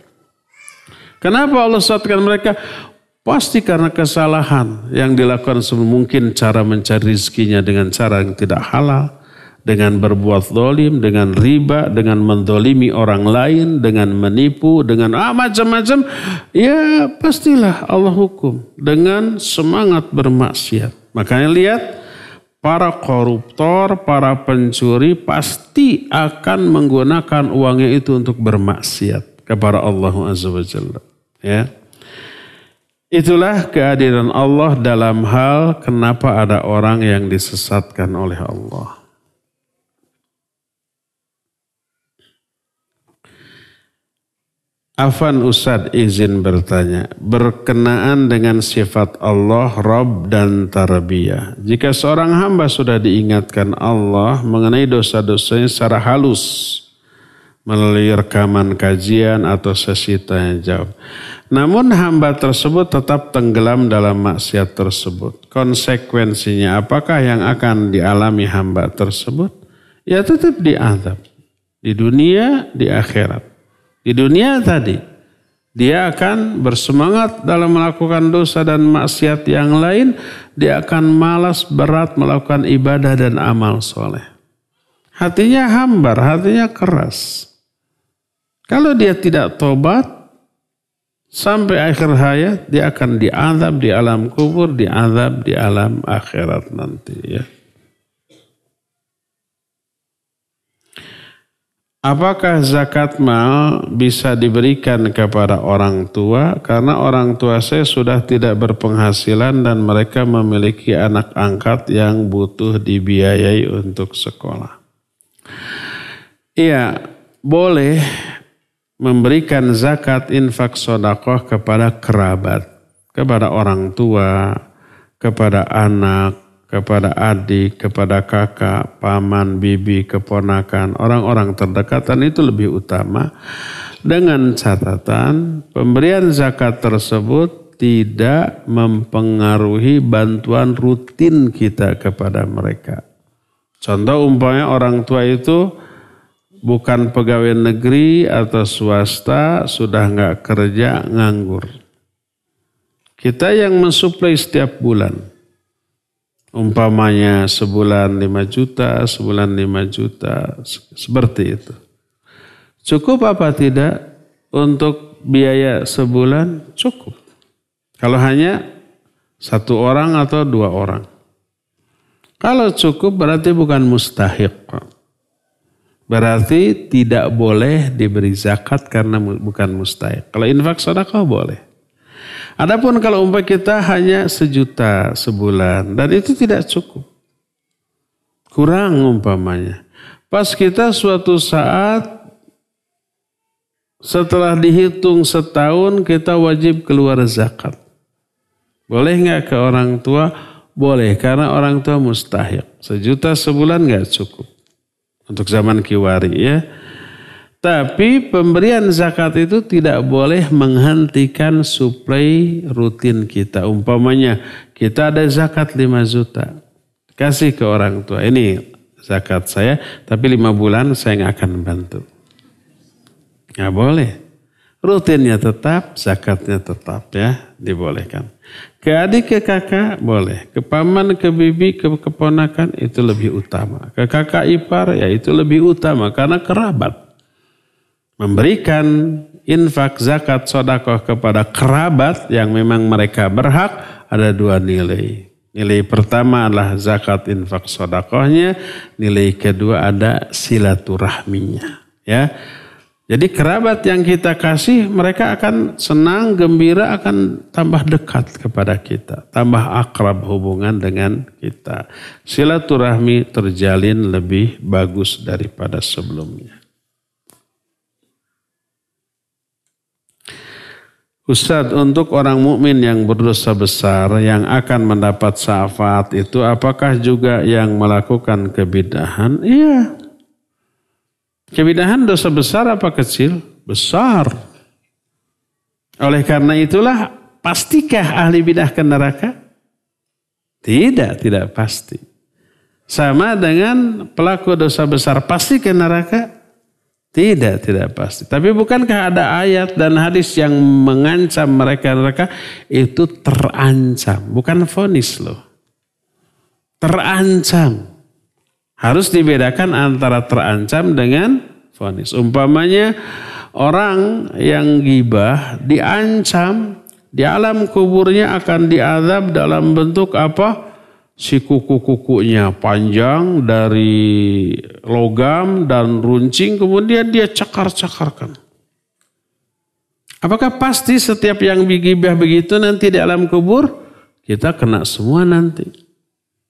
Kenapa Allah sesatkan mereka? Pasti karena kesalahan yang dilakukan sebelum. Mungkin cara mencari rezekinya dengan cara yang tidak halal. dengan berbuat zalim, dengan riba, dengan mendolimi orang lain, dengan menipu, dengan macam-macam, ya pastilah Allah hukum dengan semangat bermaksiat. Makanya lihat, para koruptor, para pencuri pasti akan menggunakan uangnya itu untuk bermaksiat kepada Allah Azza wa Jalla. Ya. Itulah keadilan Allah dalam hal kenapa ada orang yang disesatkan oleh Allah. Afan Ustadz izin bertanya, berkenaan dengan sifat Allah, Rabb dan Tarbiyah. Jika seorang hamba sudah diingatkan Allah mengenai dosa-dosanya secara halus, melalui rekaman kajian atau sesi tanya jawab. Namun hamba tersebut tetap tenggelam dalam maksiat tersebut. Konsekuensinya apakah yang akan dialami hamba tersebut? Ya tetap diazab. Di dunia, di akhirat. Di dunia tadi, dia akan bersemangat dalam melakukan dosa dan maksiat yang lain. Dia akan malas berat melakukan ibadah dan amal soleh. Hatinya hambar, hatinya keras. Kalau dia tidak tobat, sampai akhir hayat dia akan diazab di alam kubur, diazab di alam akhirat nanti ya. Apakah zakat mal bisa diberikan kepada orang tua? Karena orang tua saya sudah tidak berpenghasilan dan mereka memiliki anak angkat yang butuh dibiayai untuk sekolah. Iya, boleh memberikan zakat, infak, sedekah kepada kerabat, kepada orang tua, kepada anak, kepada adik, kepada kakak, paman, bibi, keponakan, orang-orang terdekat, dan itu lebih utama. Dengan catatan pemberian zakat tersebut tidak mempengaruhi bantuan rutin kita kepada mereka. Contoh umpamanya orang tua itu bukan pegawai negeri atau swasta, sudah nggak kerja, nganggur. Kita yang mensuplai setiap bulan. Umpamanya sebulan 5 juta, sebulan 5 juta, seperti itu. Cukup apa tidak untuk biaya sebulan? Cukup. Kalau hanya 1 orang atau 2 orang. Kalau cukup berarti bukan mustahik. Berarti tidak boleh diberi zakat karena bukan mustahik. Kalau infak sedekah boleh. Adapun kalau umpamanya kita hanya 1 juta sebulan dan itu tidak cukup. Kurang umpamanya. Pas kita suatu saat setelah dihitung setahun kita wajib keluar zakat. Boleh nggak ke orang tua? Boleh, karena orang tua mustahik. 1 juta sebulan nggak cukup. Untuk zaman Kiwari ya. Tapi pemberian zakat itu tidak boleh menghentikan suplai rutin kita. Umpamanya kita ada zakat 5 juta. Kasih ke orang tua. Ini zakat saya, tapi 5 bulan saya nggak akan bantu. Nggak boleh. Rutinnya tetap, zakatnya tetap ya, dibolehkan. Ke adik, ke kakak boleh. Ke paman, ke bibi, ke keponakan itu lebih utama. Ke kakak ipar ya itu lebih utama karena kerabat. Memberikan infak, zakat, sedekah kepada kerabat yang memang mereka berhak ada 2 nilai. Nilai pertama adalah zakat, infak, sedekahnya. Nilai kedua ada silaturahminya. Ya. Jadi kerabat yang kita kasih mereka akan senang, gembira, akan tambah dekat kepada kita. Tambah akrab hubungan dengan kita. Silaturahmi terjalin lebih bagus daripada sebelumnya. Ustadz, untuk orang mukmin yang berdosa besar yang akan mendapat syafaat itu apakah juga yang melakukan kebidahan? Iya. Kebidahan dosa besar apa kecil? Besar. Oleh karena itulah, pastikah ahli bidah ke neraka? Tidak pasti. Sama dengan pelaku dosa besar pasti ke neraka? Tidak pasti. Tapi bukankah ada ayat dan hadis yang mengancam mereka neraka? Itu terancam, bukan vonis loh. Terancam. Harus dibedakan antara terancam dengan vonis. Umpamanya orang yang ghibah diancam di alam kuburnya akan diazab dalam bentuk apa? Si kuku-kukunya panjang dari logam dan runcing, kemudian dia cakar-cakarkan. Apakah pasti setiap yang ghibah begitu nanti di alam kubur? Kita kena semua nanti.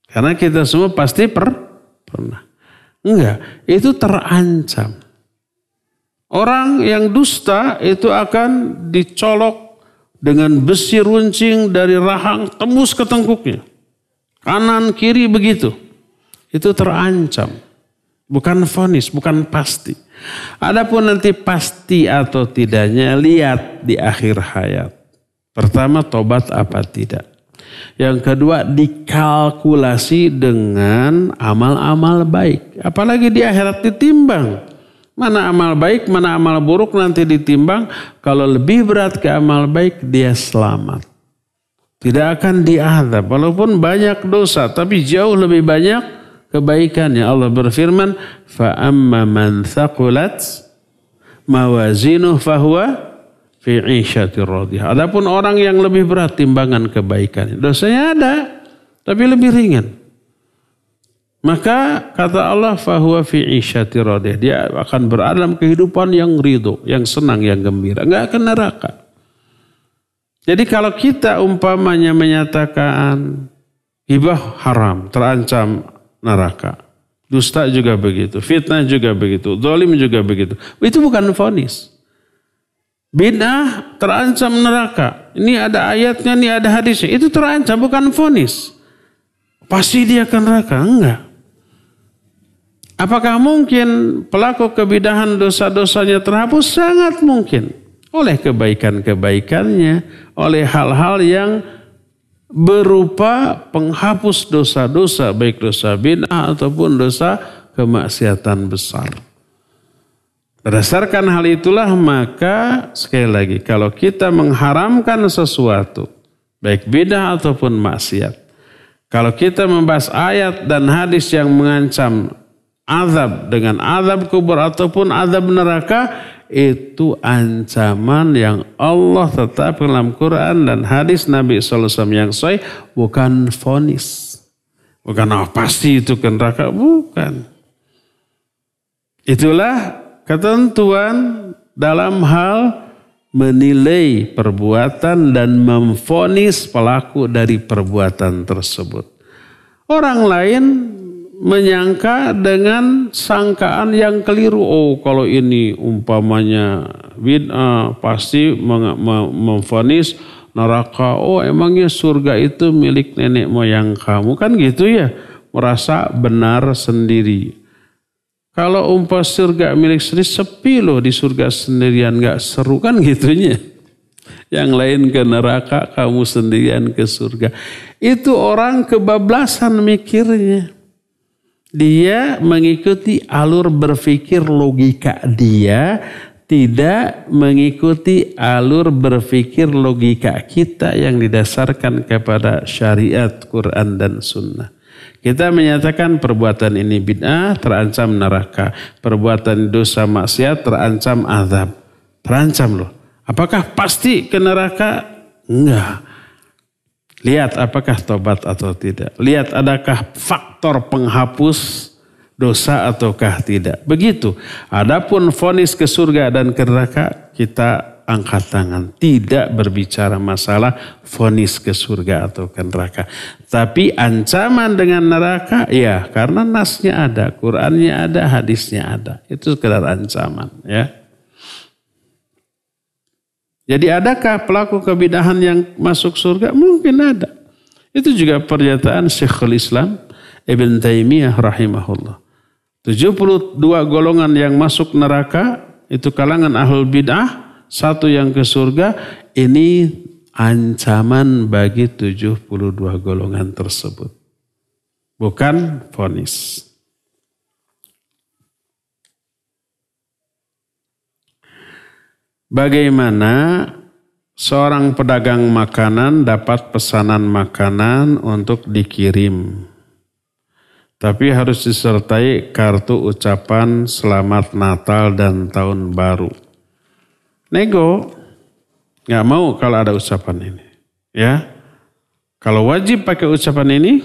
Karena kita semua pasti pernah. Enggak, itu terancam. Orang yang dusta itu akan dicolok dengan besi runcing dari rahang tembus ke tengkuknya. Kanan kiri begitu. Itu terancam. Bukan vonis, bukan pasti. Adapun nanti pasti atau tidaknya lihat di akhir hayat. Pertama, tobat apa tidak. Yang kedua, dikalkulasi dengan amal-amal baik. Apalagi di akhirat ditimbang. Mana amal baik, mana amal buruk nanti ditimbang. Kalau lebih berat ke amal baik, dia selamat. Tidak akan diazab. Walaupun banyak dosa, tapi jauh lebih banyak kebaikannya. Allah berfirman, فَأَمَّا مَنْ ثَقُلَتْ مَوَازِينُهُ فَهُوَ فِي عِيشَةٍ رَاضِيَةٍ. Adapun orang yang lebih berat timbangan kebaikannya. Dosanya ada, tapi lebih ringan. Maka kata Allah, fahuwa fi 'isyatir radiyah. Dia akan berada dalam kehidupan yang ridho, yang senang, yang gembira, enggak akan neraka. Jadi kalau kita umpamanya menyatakan ghibah haram, terancam neraka. Dusta juga begitu, fitnah juga begitu, zalim juga begitu. Itu bukan vonis. Bid'ah terancam neraka. Ini ada ayatnya, ini ada hadisnya. Itu terancam, bukan vonis. Pasti dia akan neraka, enggak. Apakah mungkin pelaku kebidahan dosa-dosanya terhapus? Sangat mungkin. Oleh kebaikan-kebaikannya, oleh hal-hal yang berupa penghapus dosa-dosa, baik dosa bid'ah ataupun dosa kemaksiatan besar. Berdasarkan hal itulah maka sekali lagi kalau kita mengharamkan sesuatu, baik bid'ah ataupun maksiat, kalau kita membahas ayat dan hadis yang mengancam azab dengan azab kubur ataupun azab neraka, itu ancaman yang Allah tetapkan dalam Quran dan hadis Nabi SAW yang sahih, bukan vonis. Bukan pasti itu ke neraka, bukan. Itulah ketentuan dalam hal menilai perbuatan dan memvonis pelaku dari perbuatan tersebut. Orang lain menyangka dengan sangkaan yang keliru. Oh, kalau ini umpamanya bid'ah pasti memvonis neraka. Oh, emangnya surga itu milik nenek moyang kamu, kan gitu ya, merasa benar sendiri. Kalau umpah surga milik sendiri, sepi loh di surga sendirian, gak seru, kan gitunya. Yang lain ke neraka, kamu sendirian ke surga. Itu orang kebablasan mikirnya. Dia mengikuti alur berpikir logika dia, tidak mengikuti alur berpikir logika kita yang didasarkan kepada syariat Quran dan Sunnah. Kita menyatakan perbuatan ini bid'ah terancam neraka, perbuatan dosa maksiat terancam azab. Terancam loh. Apakah pasti ke neraka? Enggak. Lihat apakah tobat atau tidak. Lihat adakah faktor penghapus dosa ataukah tidak. Begitu. Adapun vonis ke surga dan ke neraka, kita angkat tangan. Tidak berbicara masalah vonis ke surga atau ke neraka. Tapi ancaman dengan neraka, ya karena nasnya ada, Qurannya ada, hadisnya ada. Itu sekedar ancaman, ya. Jadi adakah pelaku kebidahan yang masuk surga? Mungkin ada. Itu juga pernyataan Syekhul Islam Ibn Taimiyah rahimahullah. 72 golongan yang masuk neraka, itu kalangan ahlul bid'ah, satu yang ke surga. Ini ancaman bagi 72 golongan tersebut. Bukan vonis. Bagaimana seorang pedagang makanan dapat pesanan makanan untuk dikirim? Tapi harus disertai kartu ucapan selamat Natal dan Tahun Baru. Nego, nggak mau kalau ada ucapan ini. Ya, kalau wajib pakai ucapan ini,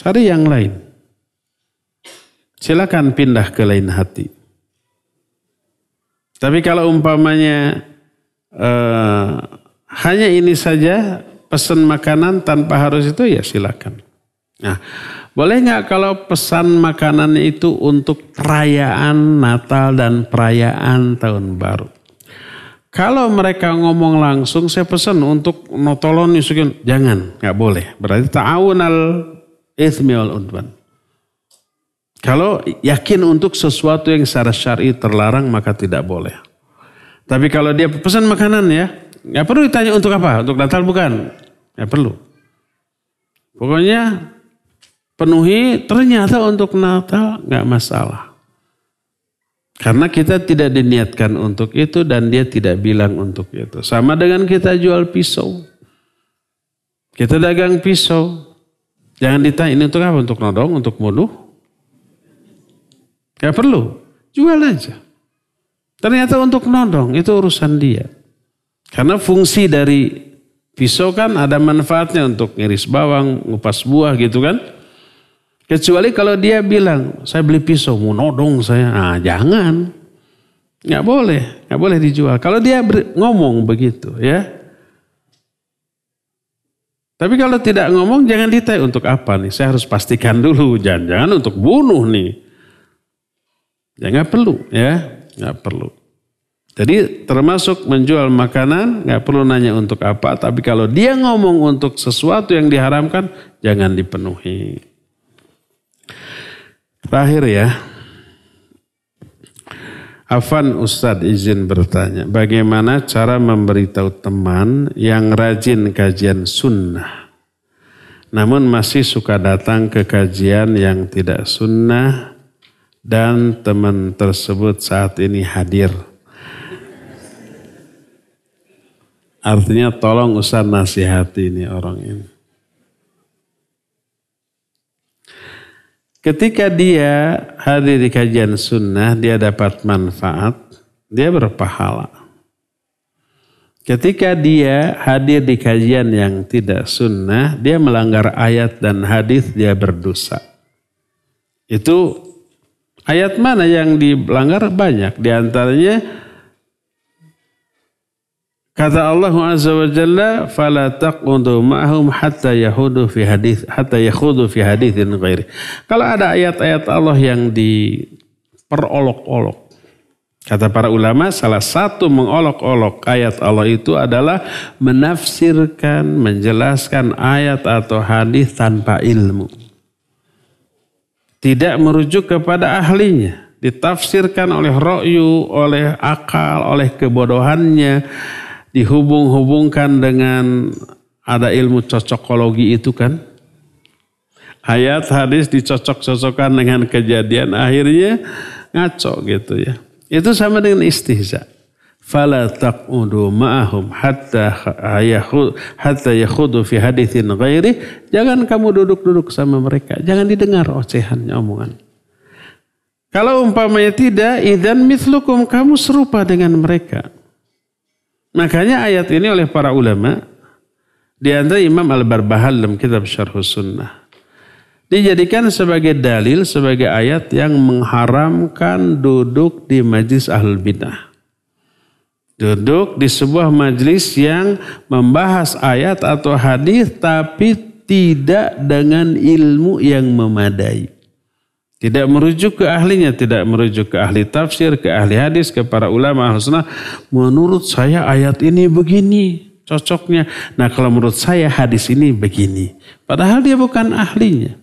cari yang lain. Silakan pindah ke lain hati. Tapi kalau umpamanya hanya ini saja, pesan makanan tanpa harus itu, ya silakan. Nah, boleh nggak kalau pesan makanan itu untuk perayaan Natal dan perayaan Tahun Baru? Kalau mereka ngomong langsung, saya pesan untuk notolon isukin, jangan, nggak boleh. Berarti ta'awun al-ithmi wal-udwan. Kalau yakin untuk sesuatu yang secara syar'i terlarang, maka tidak boleh. Tapi kalau dia pesan makanan ya, nggak perlu ditanya untuk apa, untuk Natal bukan, nggak perlu. Pokoknya penuhi, ternyata untuk Natal nggak masalah. Karena kita tidak diniatkan untuk itu dan dia tidak bilang untuk itu. Sama dengan kita jual pisau. Kita dagang pisau. Jangan ditanya ini untuk apa? Untuk nodong, untuk muduh. Nggak perlu. Jual aja. Ternyata untuk nodong itu urusan dia. Karena fungsi dari pisau kan ada manfaatnya untuk ngiris bawang, ngupas buah gitu kan. Kecuali kalau dia bilang, saya beli pisau, mau nodong saya. Nah, jangan. Nggak boleh dijual. Kalau dia ngomong begitu ya. Tapi kalau tidak ngomong, jangan ditanya untuk apa nih. Saya harus pastikan dulu, jangan untuk bunuh nih. Ya nggak perlu ya, nggak perlu. Jadi termasuk menjual makanan, nggak perlu nanya untuk apa. Tapi kalau dia ngomong untuk sesuatu yang diharamkan, jangan dipenuhi. Terakhir ya, Afan Ustadz izin bertanya, bagaimana cara memberitahu teman yang rajin kajian sunnah, namun masih suka datang ke kajian yang tidak sunnah dan teman tersebut saat ini hadir. Artinya tolong Ustadz nasihati ini orang ini. Ketika dia hadir di kajian sunnah, dia dapat manfaat, dia berpahala. Ketika dia hadir di kajian yang tidak sunnah, dia melanggar ayat dan hadis, dia berdosa. Itu ayat mana yang dilanggar? Banyak. Di antaranya kata Allah Azza wa Jalla, "Fala taqudu ma'hum hatta yakhudu fi haditsin ghairi." Kalau ada ayat-ayat Allah yang diperolok-olok, kata para ulama, salah satu mengolok-olok ayat Allah itu adalah menafsirkan, menjelaskan ayat atau hadis tanpa ilmu. Tidak merujuk kepada ahlinya, ditafsirkan oleh ra'yu, oleh akal, oleh kebodohannya, dihubung-hubungkan dengan ada ilmu cocokologi itu kan. Ayat hadis dicocok-cocokkan dengan kejadian, akhirnya ngaco gitu ya. Itu sama dengan istihza. Fala taqudu ma'ahum hatta yakhudu fi haditsin ghairi. Jangan kamu duduk-duduk sama mereka, jangan didengar ocehannya, omongan. Kalau umpamanya tidak, idzan mithlukum, kamu serupa dengan mereka. Makanya ayat ini oleh para ulama, di antara Imam Al-Barbahari dalam kitab Syarhus Sunnah, dijadikan sebagai dalil, sebagai ayat yang mengharamkan duduk di majlis ahlul bidah. Duduk di sebuah majlis yang membahas ayat atau hadis tapi tidak dengan ilmu yang memadai. Tidak merujuk ke ahlinya, tidak merujuk ke ahli tafsir, ke ahli hadis, ke para ulama ahli sunnah. Menurut saya ayat ini begini cocoknya. Nah kalau menurut saya hadis ini begini. Padahal dia bukan ahlinya.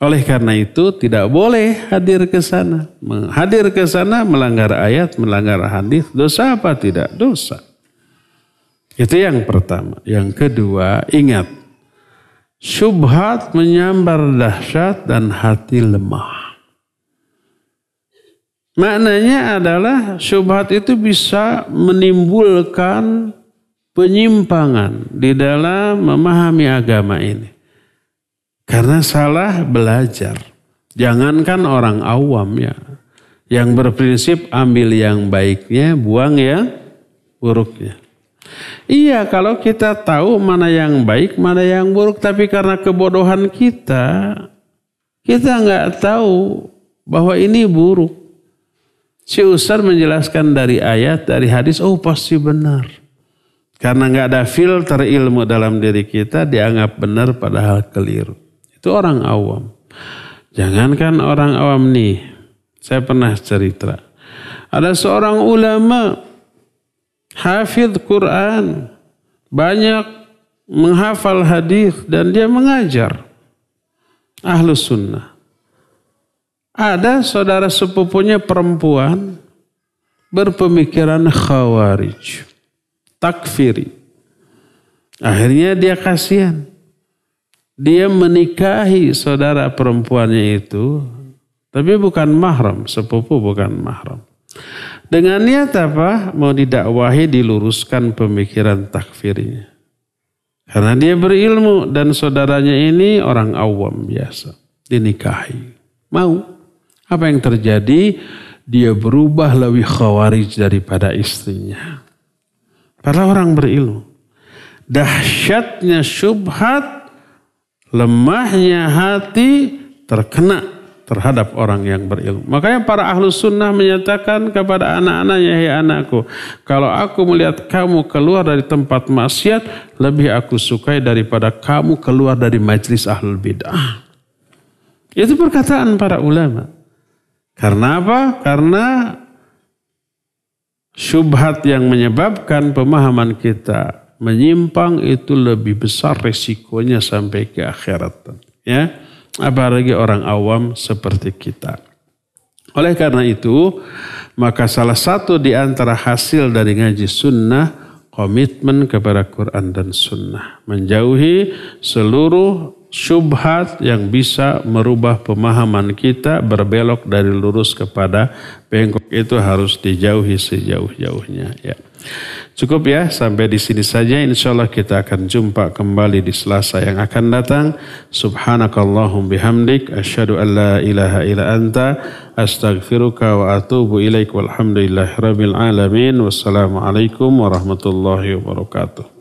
Oleh karena itu tidak boleh hadir ke sana. Hadir ke sana melanggar ayat, melanggar hadis. Dosa apa tidak? Dosa. Itu yang pertama. Yang kedua, ingat. Syubhat menyambar dahsyat dan hati lemah. Maknanya adalah syubhat itu bisa menimbulkan penyimpangan di dalam memahami agama ini. Karena salah belajar. Jangankan orang awam ya. Yang berprinsip ambil yang baiknya, buang yang buruknya. Iya, kalau kita tahu mana yang baik, mana yang buruk. Tapi karena kebodohan kita nggak tahu bahwa ini buruk. Si Ustaz menjelaskan dari ayat, dari hadis, oh pasti benar. Karena nggak ada filter ilmu dalam diri kita, dianggap benar padahal keliru. Itu orang awam. Jangankan orang awam nih, saya pernah cerita. Ada seorang ulama, hafidh Quran, banyak menghafal hadis dan dia mengajar Ahlus Sunnah. Ada saudara sepupunya perempuan berpemikiran khawarij, takfiri. Akhirnya dia kasihan. Dia menikahi saudara perempuannya itu, tapi bukan mahram, sepupu bukan mahram. Dengan niat apa? Mau didakwahi, diluruskan pemikiran takfirnya. Karena dia berilmu dan saudaranya ini orang awam biasa, dinikahi. Mau. Apa yang terjadi? Dia berubah lebih khawarij daripada istrinya. Padahal orang berilmu. Dahsyatnya syubhat, lemahnya hati terkena terhadap orang yang berilmu. Makanya para Ahlus Sunnah menyatakan kepada anak-anaknya, hei anakku, kalau aku melihat kamu keluar dari tempat maksiat, lebih aku sukai daripada kamu keluar dari majlis Ahlul Bid'ah. Itu perkataan para ulama. Karena apa? Karena syubhat yang menyebabkan pemahaman kita menyimpang itu lebih besar resikonya sampai ke akhirat. Ya, apalagi orang awam seperti kita. Oleh karena itu, maka salah satu di antara hasil dari ngaji sunnah, komitmen kepada Quran dan sunnah. Menjauhi seluruh syubhat yang bisa merubah pemahaman kita berbelok dari lurus kepada bengkok, itu harus dijauhi sejauh-jauhnya. Ya. Cukup ya, sampai di sini saja. Insyaallah kita akan jumpa kembali di Selasa yang akan datang. Subhanakallahum bihamdik, asyhadu an la ilaha illa anta, astaghfiruka wa atubu ilaik, walhamdulillahirabbil alamin. Wassalamualaikum warahmatullahi wabarakatuh.